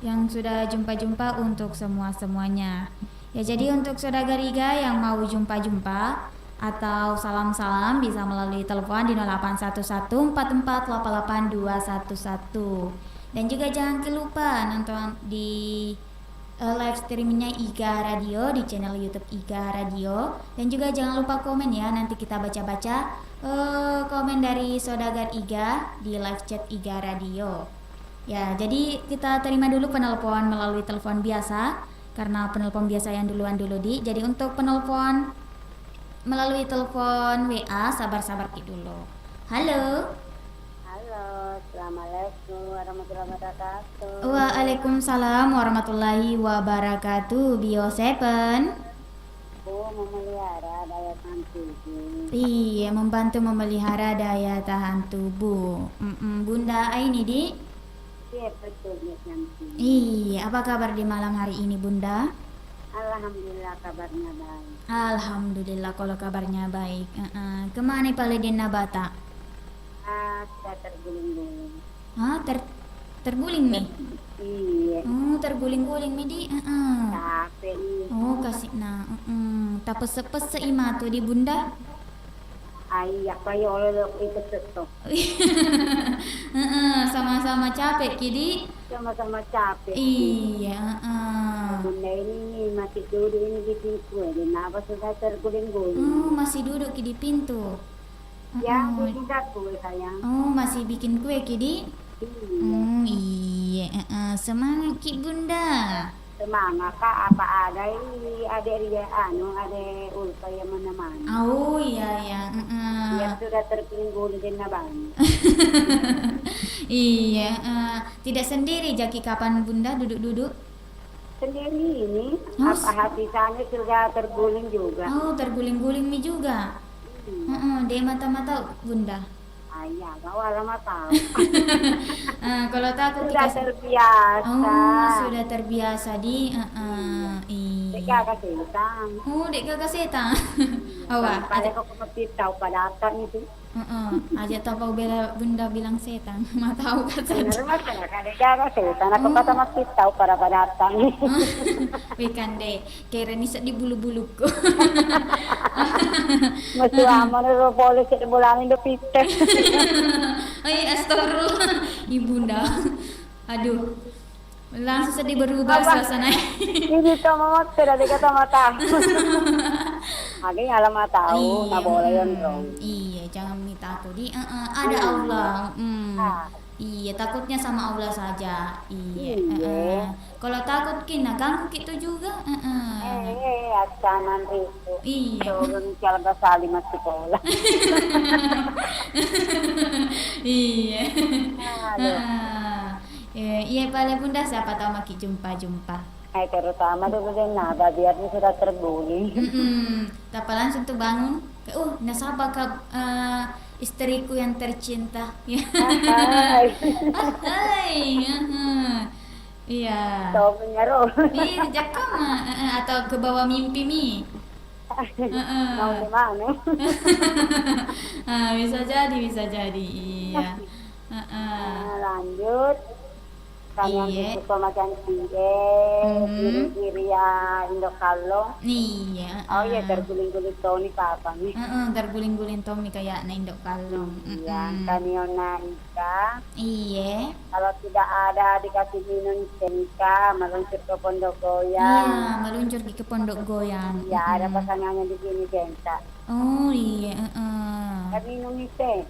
yang sudah jumpa-jumpa untuk semua-semuanya. Ya jadi untuk saudara Iga yang mau jumpa-jumpa atau salam-salam bisa melalui telepon di 081144882211. Dan juga jangan lupa nonton di live streamingnya Iga Radio di channel YouTube Iga Radio. Dan juga jangan lupa komen ya, nanti kita baca-baca komen dari saudagar Iga di live chat Iga Radio. Ya, jadi kita terima dulu penelpon melalui telepon biasa karena penelpon biasa yang duluan dulu di. Jadi untuk penelpon melalui telepon WA sabar-sabar dulu. Halo. Halo, assalamualaikum warahmatullahi wabarakatuh. Waalaikumsalam warahmatullahi wabarakatuh. Bio Seven. Memelihara daya tahan tubuh. Iya, membantu memelihara daya tahan tubuh. Bunda ini di. Iya betul ya nanti. Iya, apa kabar di malam hari ini Bunda? Alhamdulillah kabarnya baik. Alhamdulillah kalau kabarnya baik. Kemana Paledina Bata? Sudah terguling-guling. Terguling nih? Iya. Terguling-guling nih di. Capek nih. Oh kasih tak pese-pese ima tuh di Bunda. Ayah kayak oleh itu setok. Sama-sama capek kidi. Sama-sama capek. Iya. Bunda ini masih duduk ini di pintu. Kenapa sudah terguling-guling? Masih duduk di pintu. Ya, bikin kue sayang. Masih bikin kue kidi. Iya. Semangat ki Bunda. Semangat kak, apa ada ini ada Ria ada Ulfa yang menemani. Oh iya. Yang sudah terguling-guling di Nabang. Iya. Tidak sendiri Jaki kapan Bunda duduk-duduk? Sendiri ini, Oh, apa hatisannya sudah terguling juga. Oh terguling-guling nih juga. Dia mata-mata Bunda. Ayah, kau lama tahu. Kalau takut Sudah kita terbiasa. sudah terbiasa di iya. Dekat kasih utang. Dek kakak setan. Awak Pada kau mesti tahu pada datang itu. aja tahu Bunda bilang setan. Ma tahu kata. Benar mas, kada jaga setan. Aku kata mesti tahu pada datang. Wekan deh, kira ni di bulu-buluku. Mesti aman ro boleh sik bulan ini pite. Ay, astagfirullah. Ibunda. Aduh. Langsung sedih berubah suasana. Ini to mama sudah dekat sama tahu. Lagi alamat tahu, na boleh yon dong. Iya, jangan minta aku di ada Allah. Iya, takutnya sama Allah saja. Iya. Kalau takut kina ganggu gitu juga. Asanan itu. Iya. Turun calga saling masuk sekolah. Iya. Aduh. Iya, paling Bunda siapa tahu maki jumpa-jumpa. Terutama dulu din nada biar dia sudah terguling. Tapi langsung tuh bangun. Nasabah ke istriku yang tercinta. Hai. Iya. Tahu pengaruh. Iya, jakam atau ke bawah mimpi mi. Mau di mana? Bisa jadi. Iya. Lanjut. Kami Iya. yang suka makan kiri ya Indokalong. Iya. Oh iya terguling-guling Tony kapan nih? Terguling-guling Tommy kayak na Indok Kalong. Iya, kami ona Ika. Iya. Kalau tidak ada dikasih minum senka, meluncur ke pondok Iya, goyang. meluncur ke pondok goyang. Ya ada pasangannya di sini senka. Oh iya. Kami minum teh.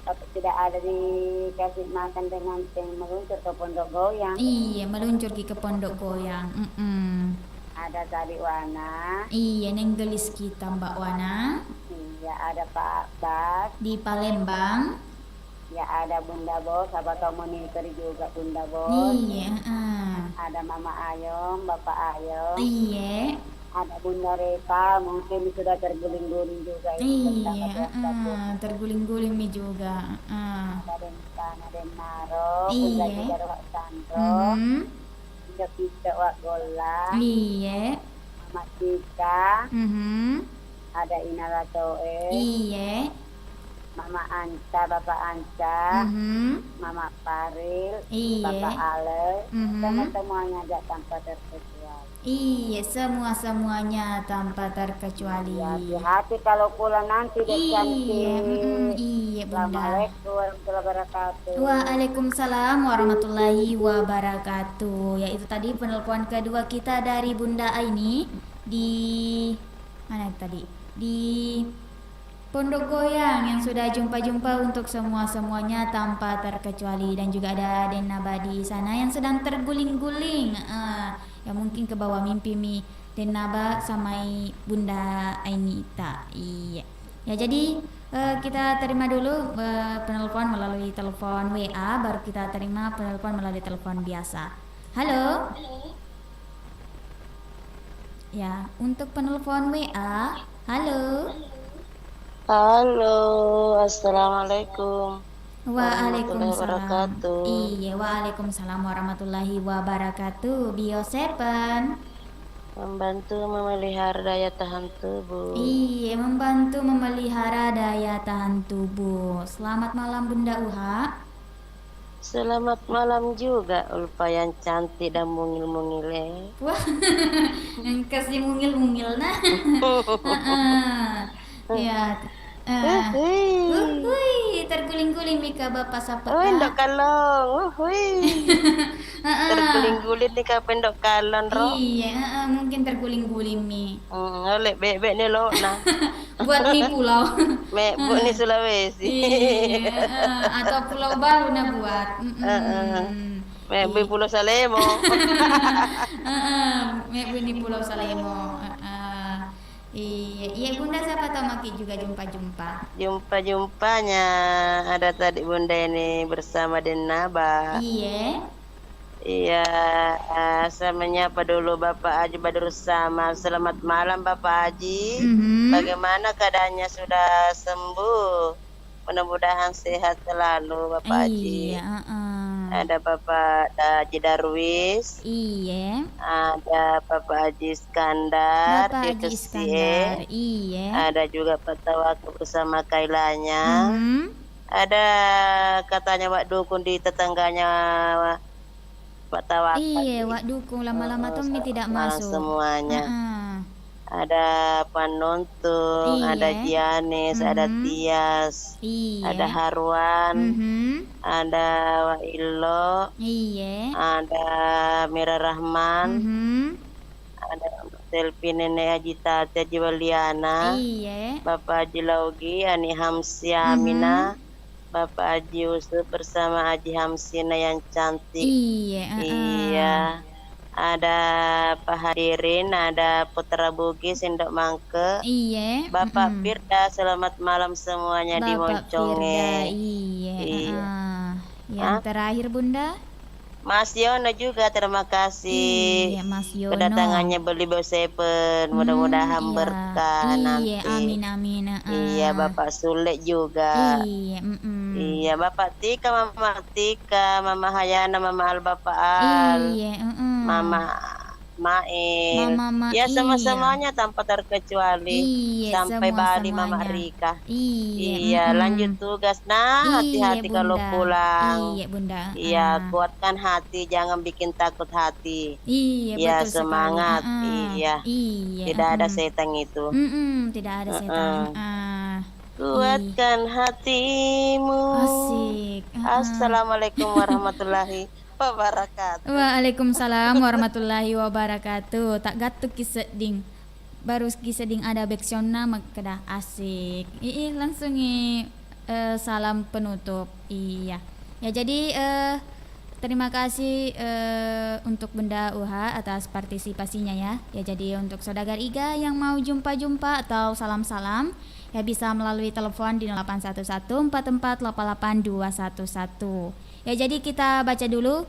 Tapi tidak ada dikasih makan dengan teh meluncur ke pondok goyang. Iya, meluncur ke pondok goyang. ada tadi Wana, Iya, nenggelis kita Mbak Wana. iya ada Pak Bas, Di Palembang. ya ada Bunda Bos, apa kamu monitor juga Bunda Bos, Iya, ada Mama Ayong, Bapak Ayong, iya. ada Bunda Reva, mungkin sudah terguling-guling juga itu tentang Iya, kebiasaan. terguling-guling mi juga. Ada Dentana Denaro, Iya. Bunda juga Wak Sandro, Mhm. Bunda Pita Wak Gola, Iya. Mama Tika, Mhm. ada Inara Toe, Iya. Mama Anca, Bapak Anca, Mhm. Mama Paril, Iya. Bapak Ale, Mhm. teman-temannya aja tanpa terkecuali. Iya, semuanya tanpa terkecuali. Hati-hati kalau pulang nanti dek Iya, cantik. iya Bunda. Assalamualaikum warahmatullahi wabarakatuh. Waalaikumsalam warahmatullahi wabarakatuh. Ya itu tadi penelpon kedua kita dari Bunda Aini di mana tadi? Di Pondok Goyang yang sudah jumpa-jumpa untuk semuanya tanpa terkecuali, dan juga ada Denaba di sana yang sedang terguling-guling. Ya mungkin ke bawah mimpi mi Denaba sama Bunda Ainita. Iya. Ya jadi kita terima dulu penelpon melalui telepon WA, baru kita terima penelpon melalui telepon biasa. Halo. Ya, untuk penelpon WA. Halo. Halo, assalamualaikum. Warahmatullahi Waalaikumsalam. wabarakatuh. Iya, waalaikumsalam warahmatullahi wabarakatuh. Bio7. Membantu memelihara daya tahan tubuh. Iya, membantu memelihara daya tahan tubuh. Selamat malam Bunda Uha. Selamat malam juga, Ulfa yang cantik dan mungil-mungil. Wah, yang kasih mungil-mungil nah. Ya. Terguling-guling Mika Bapak Sapa. Pendok kalong, terguling-guling ni ka pendok kalon ro. Iya, mungkin terguling-guling Mi. Oleh bebek ni lo nah. Buat mi pulau. Mebuk ni Sulawesi. Iya, atau pulau baru nak buat. Mebuk Pulau Salemo. Mebuk di Pulau Salemo. Iya Bunda, siapa tahu Maki juga jumpa-jumpa. Jumpa-jumpanya ada tadi Bunda ini bersama Denaba. Iya. Iya, saya menyapa dulu Bapak Haji Badrus Sama. Selamat malam Bapak Haji. Bagaimana keadaannya, sudah sembuh? Mudah-mudahan sehat selalu Bapak Haji. Iya. Ada Bapak Haji Darwis. Iya. Ada Bapak Haji Iskandar. Bapak di Haji Kesie. Iskandar. Iya. Ada juga Pak Tawaka bersama Kailanya. Ada katanya Wak Dukun di tetangganya Pak Tawaka. Iya, Wak Dukung lama-lama tuh mi tidak masuk. Semuanya. Ada penonton, Iya. ada Gianis, ada Tias, Iya. ada Harwan, ada Wak Ilo, Iya. ada Mira Rahman, ada Selvi Nenek Haji Tati Haji Waliana, Iya. Bapak Haji Laugi, Ani Hamsia Amina, Bapak Haji Yusuf bersama Haji Hamsina yang cantik. Iya. Iya. Ada Pak Hadirin, ada Putra Bugis, Indok Mangke, Iya. Bapak Firda, selamat malam semuanya di Bapak Firda. Monconge. Iya. Iya. Yang terakhir Bunda. Mas Yono juga terima kasih. Iya, Mas Yono. Kedatangannya beli Seven, mudah-mudahan Iya. berkah Iya, nanti. amin. Iya, Bapak Sulit juga. Iya. Iya, Bapak Tika, Mama Hayana, Mama Al, Bapak Al, Iya. Mama Mail. Mama Ya, iya. sama-semuanya tanpa terkecuali. Iya, Sampai Bali Mama semuanya. Rika. Iya. Iya, lanjut tugas. Nah, hati-hati Iya, kalau Bunda. pulang. Iya, Bunda. Iya, kuatkan hati, jangan bikin takut hati. Iya, Ya, betul semangat. sekali. Iya. Iya. Tidak ada setan itu. Tidak ada setan. Kuatkan hatimu. Asik. Assalamualaikum warahmatullahi wabarakatuh. Waalaikumsalam warahmatullahi wabarakatuh. Tak gatuk kiseding. Baru kiseding ada backsoundna kedah asik. Langsung salam penutup. Iya. Ya jadi terima kasih untuk Bunda Uha atas partisipasinya ya. Ya jadi untuk saudagar Iga yang mau jumpa-jumpa atau salam-salam ya bisa melalui telepon di 08114488 Ya jadi kita baca dulu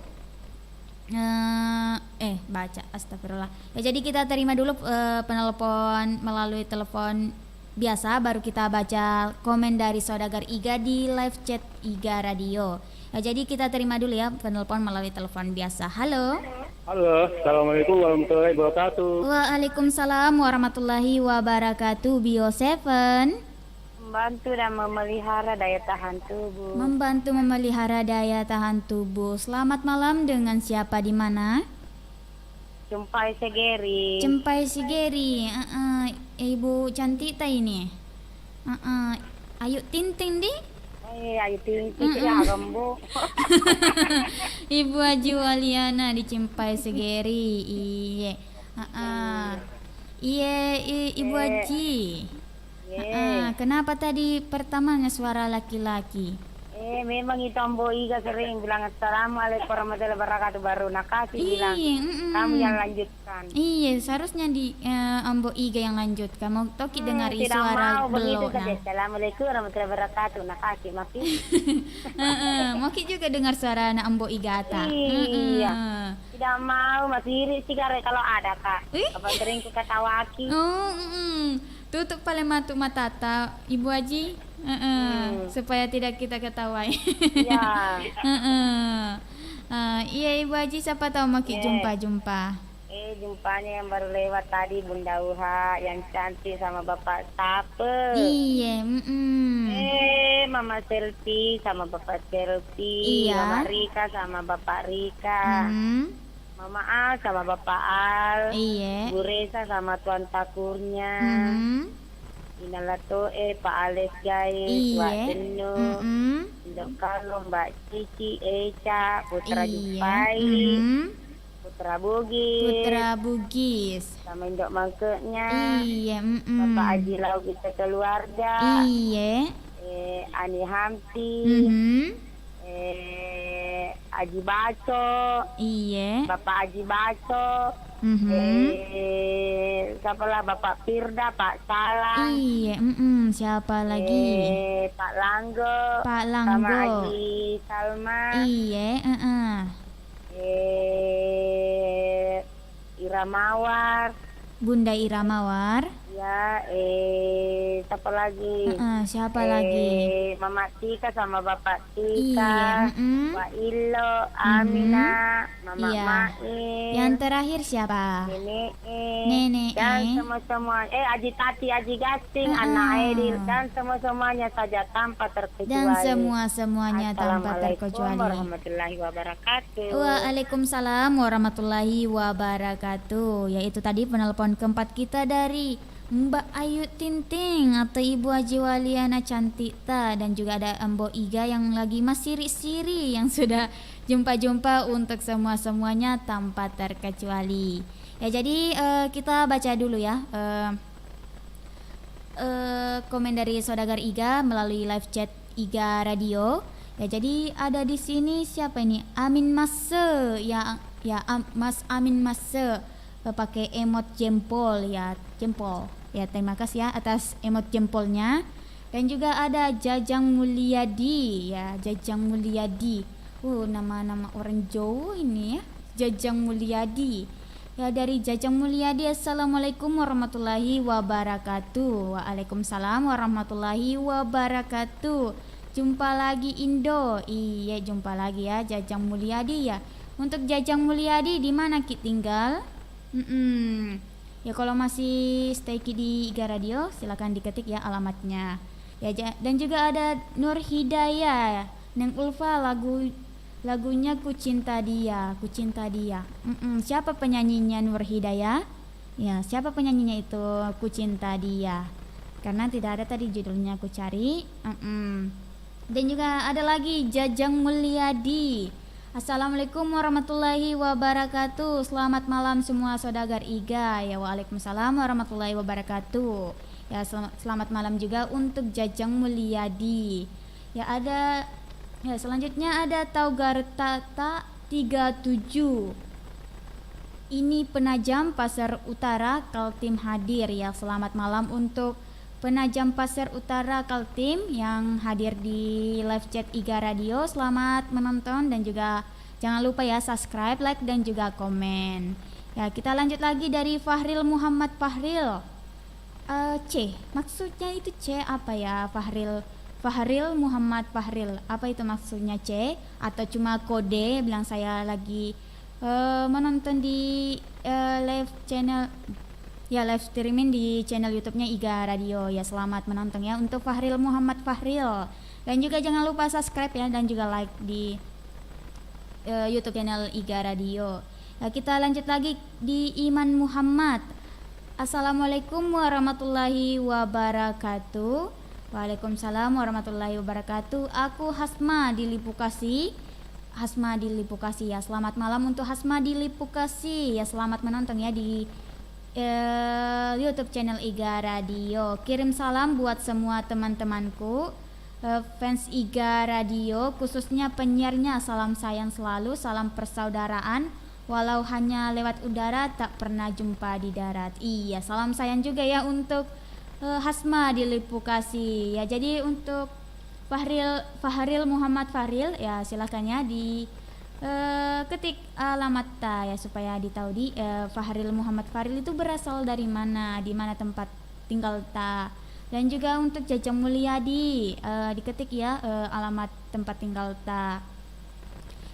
baca astagfirullah. Ya jadi kita terima dulu penelpon melalui telepon biasa, baru kita baca komen dari saudagar Iga di live chat Iga Radio. Ya jadi kita terima dulu ya penelpon melalui telepon biasa. Halo. Halo, Assalamualaikum warahmatullahi wabarakatuh. Waalaikumsalam warahmatullahi wabarakatuh. Bio7 Membantu dan memelihara daya tahan tubuh. membantu memelihara daya tahan tubuh. Selamat malam, dengan siapa di mana? Jumpai Segeri. Cempai Sigeri. Ibu cantik ta ini. Ayu Tinting di. Ayo tinggi ya gembo. Ibu Haji Waliana di Cempai Sigeri. Iye. Ibu Haji. Kenapa tadi pertamanya suara laki-laki? Memang itu Ambo Iga sering bilang assalamualaikum warahmatullahi wabarakatuh baru nakasih bilang. Kamu yang lanjutkan. Iya, seharusnya di Ambo Iga yang lanjut. Kamu toki dengar Tidak suara mau begitu belok. saja. Assalamualaikum warahmatullahi wabarakatuh. Nakasih makin. Moki juga dengar suara anak Ambo Iga ta. Iya. Tidak mau masih iri sih kalau ada kak. Ih. Apa sering kita tawaki. Tutup paling mata Ibu Haji. Supaya tidak kita ketawain. Iya. Iya Ibu Haji, siapa tahu Maki jumpa-jumpa. Jumpanya yang baru lewat tadi Bunda Uha yang cantik sama Bapak Tape. Iya. Mama Selfie sama Bapak Selfie. Iya. Mama Rika sama Bapak Rika. Mama Al sama Bapak Al. Iya. Bu Reza sama Tuan Takurnya. Inalato Pak Alex Gaye, Mbak Iya. Denu, Indok Kalau, Mbak Cici, Eca, Putra Iya. Jupai, Putra Bugis, Putra Bugis. sama Indok Mangkeknya, Iya. Bapak Haji Lau kita keluarga, Iya. Ani Hamti, Haji Baco, Iya. Bapak Haji Baco, siapa lah Bapak Firda, Pak Salang, Iya. Siapa lagi? Pak Langgo, Pak sama Langgo. Haji Salma, Iya. Ira Mawar, Bunda Ira Mawar. ya, siapa lagi? Siapa lagi? Mama Tika sama Bapak Tika, Iya. Pak Ilo, Amina, Mama Iya. Main, Yang terakhir siapa? Nenek, dan semua Aji Tati, Aji Gasing, Anak Edil, dan semuanya saja tanpa terkecuali. Dan semuanya tanpa Assalamualaikum terkecuali. warahmatullahi wabarakatuh. Waalaikumsalam warahmatullahi wabarakatuh. Yaitu tadi penelpon keempat kita dari Mbak Ayu Tinting atau Ibu Haji Waliana cantik ta, dan juga ada Ambo Iga yang lagi masih siri-siri yang sudah jumpa-jumpa untuk semuanya tanpa terkecuali. Ya jadi kita baca dulu ya komen dari saudagar Iga melalui live chat Iga Radio. Ya jadi ada di sini siapa ini? Amin Mase Mas Amin Mase pakai emot jempol ya, jempol. Ya terima kasih ya atas emot jempolnya. Dan juga ada Jajang Mulyadi ya, Jajang Mulyadi. Nama-nama orang Jawa ini ya, Jajang Mulyadi. Ya dari Jajang Mulyadi, assalamualaikum warahmatullahi wabarakatuh. Waalaikumsalam warahmatullahi wabarakatuh. Jumpa lagi Indo. Iya jumpa lagi ya Jajang Mulyadi ya. Untuk Jajang Mulyadi di mana Ki tinggal? Ya kalau masih stay di Iga Radio silakan diketik ya alamatnya. Ya dan juga ada Nur Hidayah, Neng Ulfa lagunya Ku Cinta Dia. Siapa penyanyinya Nur Hidayah? Ya, siapa penyanyinya itu Ku Cinta Dia? Karena tidak ada tadi judulnya, aku cari. Dan juga ada lagi Jajang Mulyadi. Assalamualaikum warahmatullahi wabarakatuh. Selamat malam semua saudagar Iga. Ya waalaikumsalam warahmatullahi wabarakatuh. Ya selamat malam juga untuk Jajang Mulyadi. Ya ada. Ya selanjutnya ada Taugar Tata 37. Ini Penajam Pasar Utara Kaltim hadir ya. Selamat malam untuk Penajam Pasar Utara Kaltim yang hadir di live chat IGA Radio. Selamat menonton dan juga jangan lupa ya subscribe, like dan juga komen. Ya, kita lanjut lagi dari Fahril Muhammad Fahril. C, maksudnya itu C apa ya Fahril Muhammad Fahril. Apa itu maksudnya C? Atau cuma kode bilang saya lagi menonton di live channel ya, live streaming di channel YouTube-nya IGA Radio ya. Selamat menonton ya untuk Fahril Muhammad Fahril. Dan juga jangan lupa subscribe ya dan juga like di YouTube channel IGA Radio. Ya, kita lanjut lagi di Iman Muhammad. Assalamualaikum warahmatullahi wabarakatuh. Waalaikumsalam warahmatullahi wabarakatuh. Aku Hasma di Lipukasi. Hasma di Lipukasi ya. Selamat malam untuk Hasma di Lipukasi ya. Selamat menonton ya di YouTube channel IGA Radio. Kirim salam buat semua teman-temanku fans IGA Radio, khususnya penyiarnya. Salam sayang selalu, salam persaudaraan. Walau hanya lewat udara, tak pernah jumpa di darat. Iya, salam sayang juga ya untuk Hasma di Lipukasi ya. Jadi untuk Fahril Muhammad Fahril ya, silakan ya di ketik alamat ta ya supaya ditahu di Fahril Muhammad Fahril itu berasal dari mana, di mana tempat tinggal ta. Dan juga untuk Jaja Mulyadi diketik ya alamat tempat tinggal ta.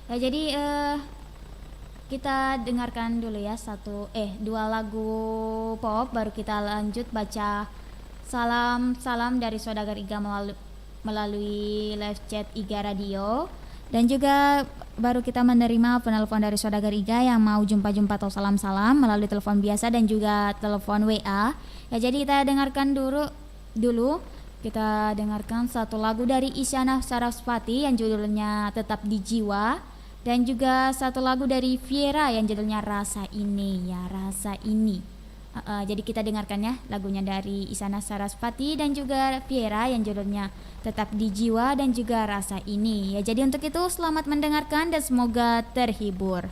Ya, jadi kita dengarkan dulu ya dua lagu pop, baru kita lanjut baca salam dari saudagar IGA melalui live chat IGA Radio. Dan juga baru kita menerima penelpon dari saudagar IGA yang mau jumpa-jumpa atau salam-salam melalui telepon biasa dan juga telepon WA. Ya, jadi kita dengarkan dulu kita dengarkan satu lagu dari Isyana Sarasvati yang judulnya Tetap di Jiwa, dan juga satu lagu dari Viera yang judulnya Rasa Ini ya, Rasa Ini. Jadi kita dengarkan ya lagunya dari Isyana Sarasvati dan juga Viera yang judulnya Tetap di Jiwa dan juga Rasa Ini ya. Jadi untuk itu selamat mendengarkan dan semoga terhibur.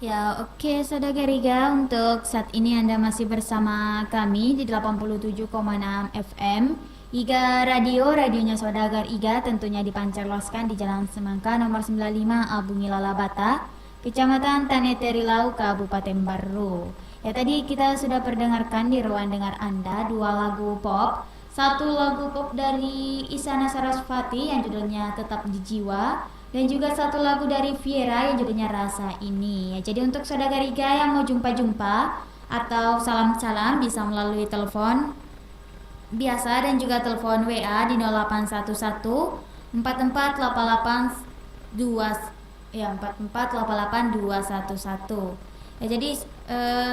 Ya, oke Saudara Riga, untuk saat ini Anda masih bersama kami di 87,6 FM Iga Radio, radionya Saudagar Iga, tentunya dipancarloskan di Jalan Semangka nomor 95 Abu Ngilala Bata, Kecamatan Taneteri-Lau, Kabupaten Baru. Ya, tadi kita sudah perdengarkan di ruang dengar Anda dua lagu pop. Satu lagu pop dari Isyana Sarasvati yang judulnya Tetap di Jiwa, dan juga satu lagu dari Viera yang judulnya Rasa Ini. Ya, jadi untuk Saudara Riga yang mau jumpa-jumpa atau salam-salam bisa melalui telepon biasa dan juga telepon WA di 0811 4488 211. Ya, jadi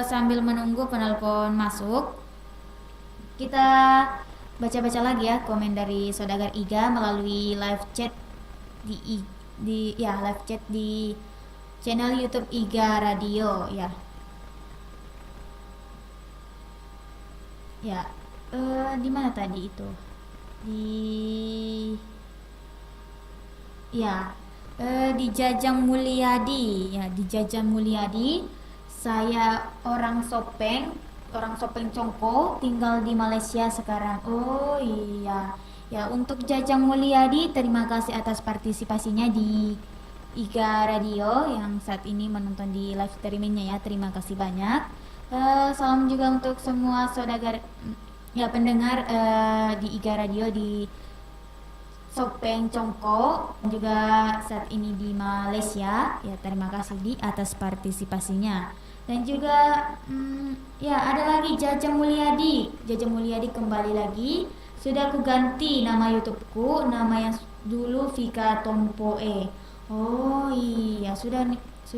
sambil menunggu penelpon masuk, kita baca-baca lagi ya komen dari Saudagar Iga melalui live chat di live chat di channel YouTube Iga Radio ya. Ya, di mana tadi itu? Di Jajang Mulyadi ya, di Jajang Mulyadi. Saya orang Sopeng Congko, tinggal di Malaysia sekarang. Oh iya. Ya, untuk Jajang Mulyadi, terima kasih atas partisipasinya di Iga Radio yang saat ini menonton di live streamingnya ya. Terima kasih banyak. Salam juga untuk semua saudara ya pendengar di Iga Radio di Sopeng Congko, juga saat ini di Malaysia. Ya, terima kasih di atas partisipasinya. Dan juga ya ada lagi Jajang Mulyadi kembali lagi. Sudah aku ganti nama YouTubeku, nama yang dulu Vika Tompoe. Oh iya, sudah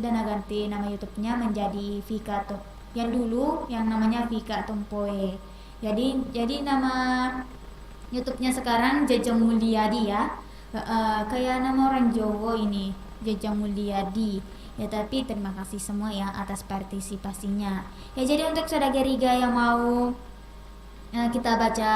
ganti nama YouTube-nya menjadi Vika yang dulu yang namanya Vika Tompoe. Jadi nama YouTube-nya sekarang Jajang Mulyadi ya. Kayak nama orang Jawa ini, Jajang Mulyadi. Ya, tapi terima kasih semua ya atas partisipasinya. Ya, jadi untuk Saudara Riga yang mau kita baca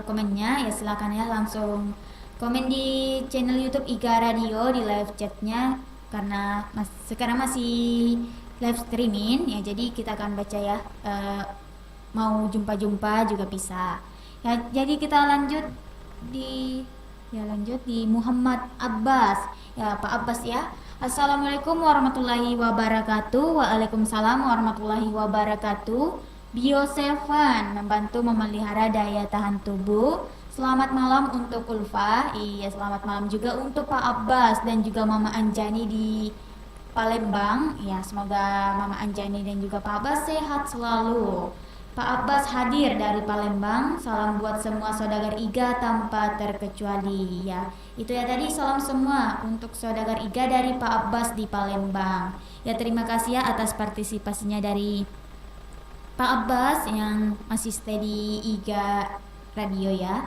komennya, ya silakan ya langsung komen di channel YouTube Iga Radio di live chatnya, karena sekarang masih live streaming ya, jadi kita akan baca ya. Mau jumpa-jumpa juga bisa. Ya, jadi kita lanjut di Muhammad Abbas. Ya, Pak Abbas ya. Assalamualaikum warahmatullahi wabarakatuh. Waalaikumsalam warahmatullahi wabarakatuh. Bio7 membantu memelihara daya tahan tubuh. Selamat malam untuk Ulfa. Iya, selamat malam juga untuk Pak Abbas dan juga Mama Anjani di Palembang. Ya, semoga Mama Anjani dan juga Pak Abbas sehat selalu. Pak Abbas hadir dari Palembang. Salam buat semua Saudagar Iga tanpa terkecuali ya. Itu ya tadi salam semua untuk Saudagar Iga dari Pak Abbas di Palembang. Ya, terima kasih ya atas partisipasinya dari Pak Abbas yang masih stay di Iga Radio ya.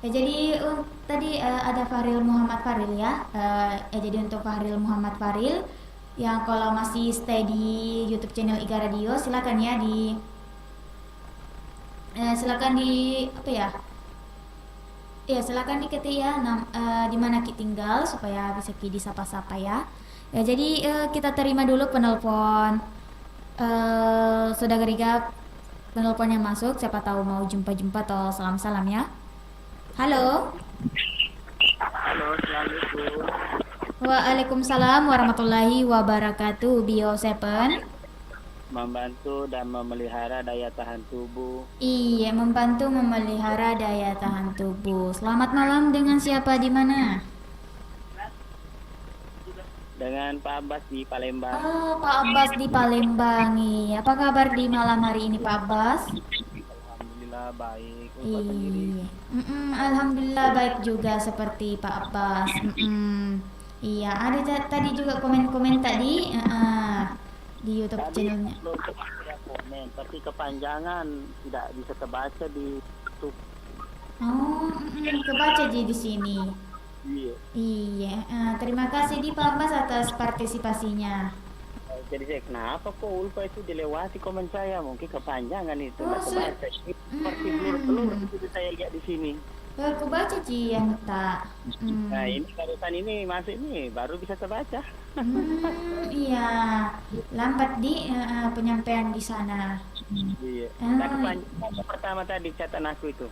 Ya, jadi tadi ada Fahril Muhammad Faril ya. Jadi untuk Fahril Muhammad Faril yang kalau masih stay di YouTube channel Iga Radio, silakan ya silakan silakan diketik ya di mana Ki tinggal supaya bisa Ki disapa-sapa ya. Ya, jadi kita terima dulu penelpon Saudara Riga, penelpon yang masuk, siapa tahu mau jumpa-jumpa atau salam-salam ya. Halo. Halo, assalamualaikum. Waalaikumsalam warahmatullahi wabarakatuh. Bio7 Membantu dan memelihara daya tahan tubuh. Iya, membantu memelihara daya tahan tubuh. Selamat malam, dengan siapa di mana? Dengan Pak Abbas di Palembang. Oh, Pak Abbas di Palembang. Iya, apa kabar di malam hari ini Pak Abbas? Alhamdulillah baik. Iya. Alhamdulillah baik juga seperti Pak Abbas. Iya, ada tadi juga komen-komen tadi di YouTube channelnya. Komen, tapi kepanjangan tidak bisa terbaca di YouTube. Oh, kebaca di sini. Iya. Terima kasih di Pak Abbas atas partisipasinya. Jadi saya kenapa kok Ulfa itu dilewati komen saya, mungkin kepanjangan itu Oh, nggak kebaca. Seperti blur itu saya lihat di sini. Aku baca Ci yang tak. Nah ini barusan ini masuk ini baru bisa terbaca. Iya, lambat di penyampaian di sana. Iya. Ah, Nah kepanjangan pertama tadi catatan aku itu.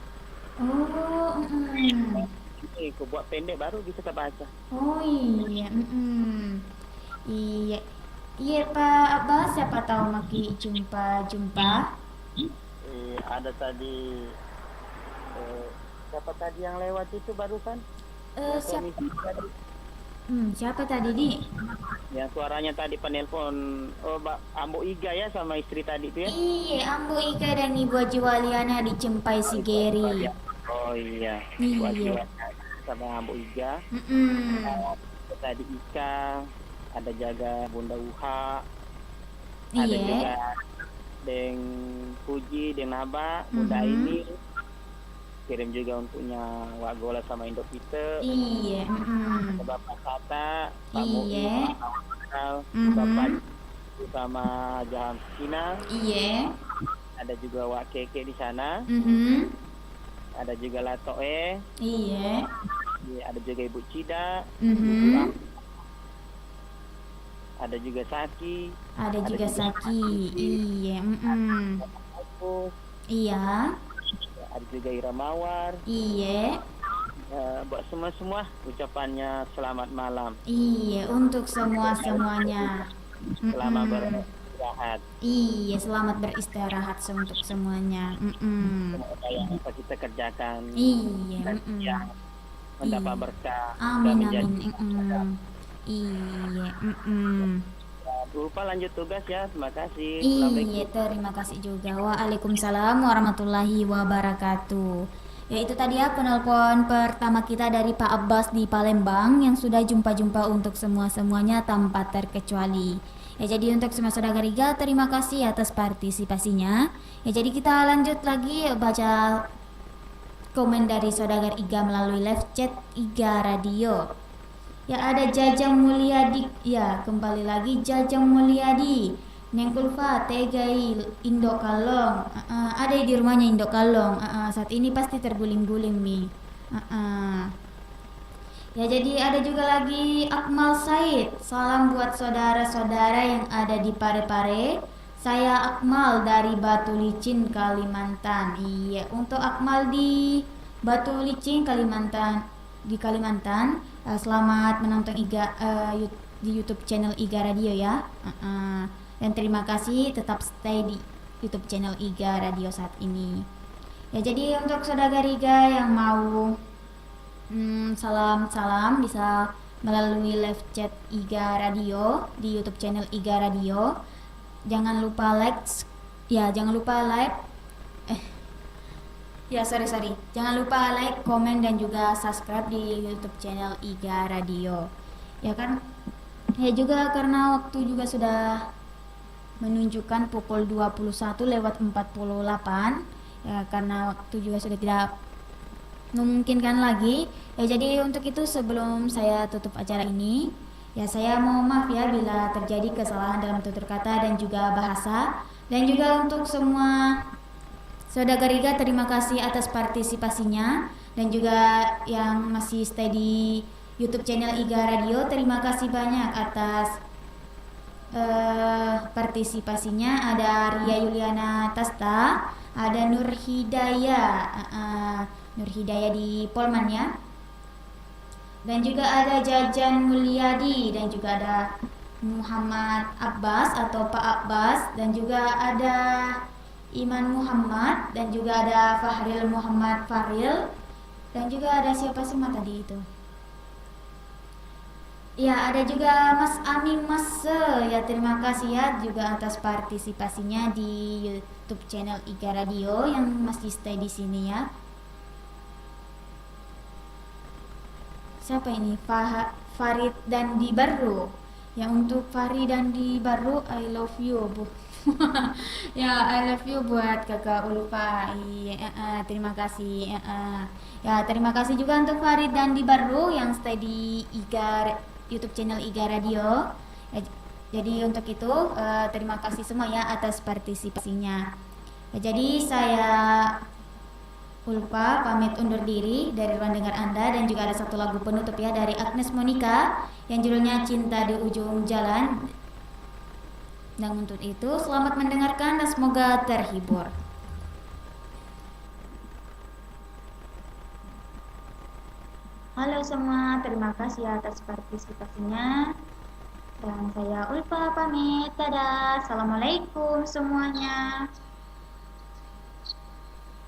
oh, Ini aku buat pendek baru bisa terbaca. oh iya, iya, iya Pak Abbas, siapa tahu maki jumpa. Ada tadi siapa tadi yang lewat itu barusan? Siapa? Komisi tadi. Siapa tadi di? Yang suaranya tadi penelpon Ambo Iga ya sama istri tadi itu ya? Iya, Ambo Ika dan Ibu Haji Waliana dijempai si Geri. Oh iya. Iya. Buat jiwa sama Ambo Iga. Tadi Ika, ada jaga Bunda Uha, ada Iya. juga Deng Puji, Deng Naba, Bunda ini kirim juga untuknya Wak Gola sama Indo Pite, Iya. Bapak Sata, Pak Iya. Mu'i, Bapak sama Jahan Kina, Iya. ada juga Wak Keke di sana, ada juga Latoe, Iya. ada juga Ibu Cida, ada juga Saki, Ada juga Saki. Iya. aku, Iya. ada juga Ira Mawar. Iya. Buat semua ucapannya selamat malam, Iya, untuk semuanya. selamat beristirahat. Iya, selamat beristirahat untuk semuanya. Semoga yang bisa kita kerjakan Iya. yang mendapat berkah Amin, dan amin. Iya. lupa lanjut tugas ya. Terima kasih. Iya, terima kasih juga. Waalaikumsalam warahmatullahi wabarakatuh. Ya itu tadi ya penelpon pertama kita dari Pak Abbas di Palembang yang sudah jumpa-jumpa untuk semuanya tanpa terkecuali. Ya jadi untuk semua saudara Iga terima kasih atas partisipasinya. Ya jadi kita lanjut lagi baca komen dari saudara Iga melalui live chat Iga Radio. Ya ada Jajang Mulyadi, ya kembali lagi Jajang Mulyadi, Neng Kulfa, Tegai, Indo Kalong, ada di rumahnya Indo Kalong, saat ini pasti terguling-guling nih. Ya jadi ada juga lagi Akmal Said, salam buat saudara-saudara yang ada di Pare-Pare. Saya Akmal dari Batu Licin, Kalimantan. Iya, untuk Akmal di Batu Licin, Kalimantan. Selamat menonton di YouTube channel Iga Radio ya. Dan terima kasih tetap stay di YouTube channel Iga Radio saat ini. Ya jadi untuk saudara Iga yang mau salam bisa melalui live chat Iga Radio di YouTube channel Iga Radio. Jangan lupa like Jangan lupa like, komen dan juga subscribe di YouTube channel Iga Radio. Ya kan? Ya juga karena waktu juga sudah menunjukkan pukul 21:48. Ya karena waktu juga sudah tidak memungkinkan lagi. Ya jadi untuk itu sebelum saya tutup acara ini, ya saya mohon maaf ya bila terjadi kesalahan dalam tutur kata dan juga bahasa. Dan juga untuk semua saudara Iga terima kasih atas partisipasinya, dan juga yang masih stay di YouTube channel Iga Radio terima kasih banyak atas partisipasinya. Ada Ria Yuliana Tasta, ada Nur Hidayah di Polman ya, dan juga ada Jajan Mulyadi, dan juga ada Muhammad Abbas atau Pak Abbas, dan juga ada Iman Muhammad, dan juga ada Fahril Muhammad Faril, dan juga ada siapa semua tadi itu. Ya ada juga Mas Amin Mase, ya terima kasih ya juga atas partisipasinya di YouTube channel Iga Radio yang masih stay di sini ya. Siapa ini? Farid dan di Baru. Ya untuk Farid dan di Baru, I love you bu. Ya I love you buat kakak Ulfa. Terima kasih. Ya terima kasih juga untuk Farid dan di Baru yang stay di YouTube channel Iga Radio. Ya, jadi untuk itu terima kasih semua ya atas partisipasinya. Ya, jadi saya Ulfa pamit undur diri dari ruang dengar Anda, dan juga ada satu lagu penutup ya dari Agnes Monica yang judulnya Cinta di Ujung Jalan. Dan untuk itu selamat mendengarkan dan semoga terhibur. Halo semua, terima kasih atas partisipasinya. Dan saya Ulfa pamit, dadah, assalamualaikum semuanya.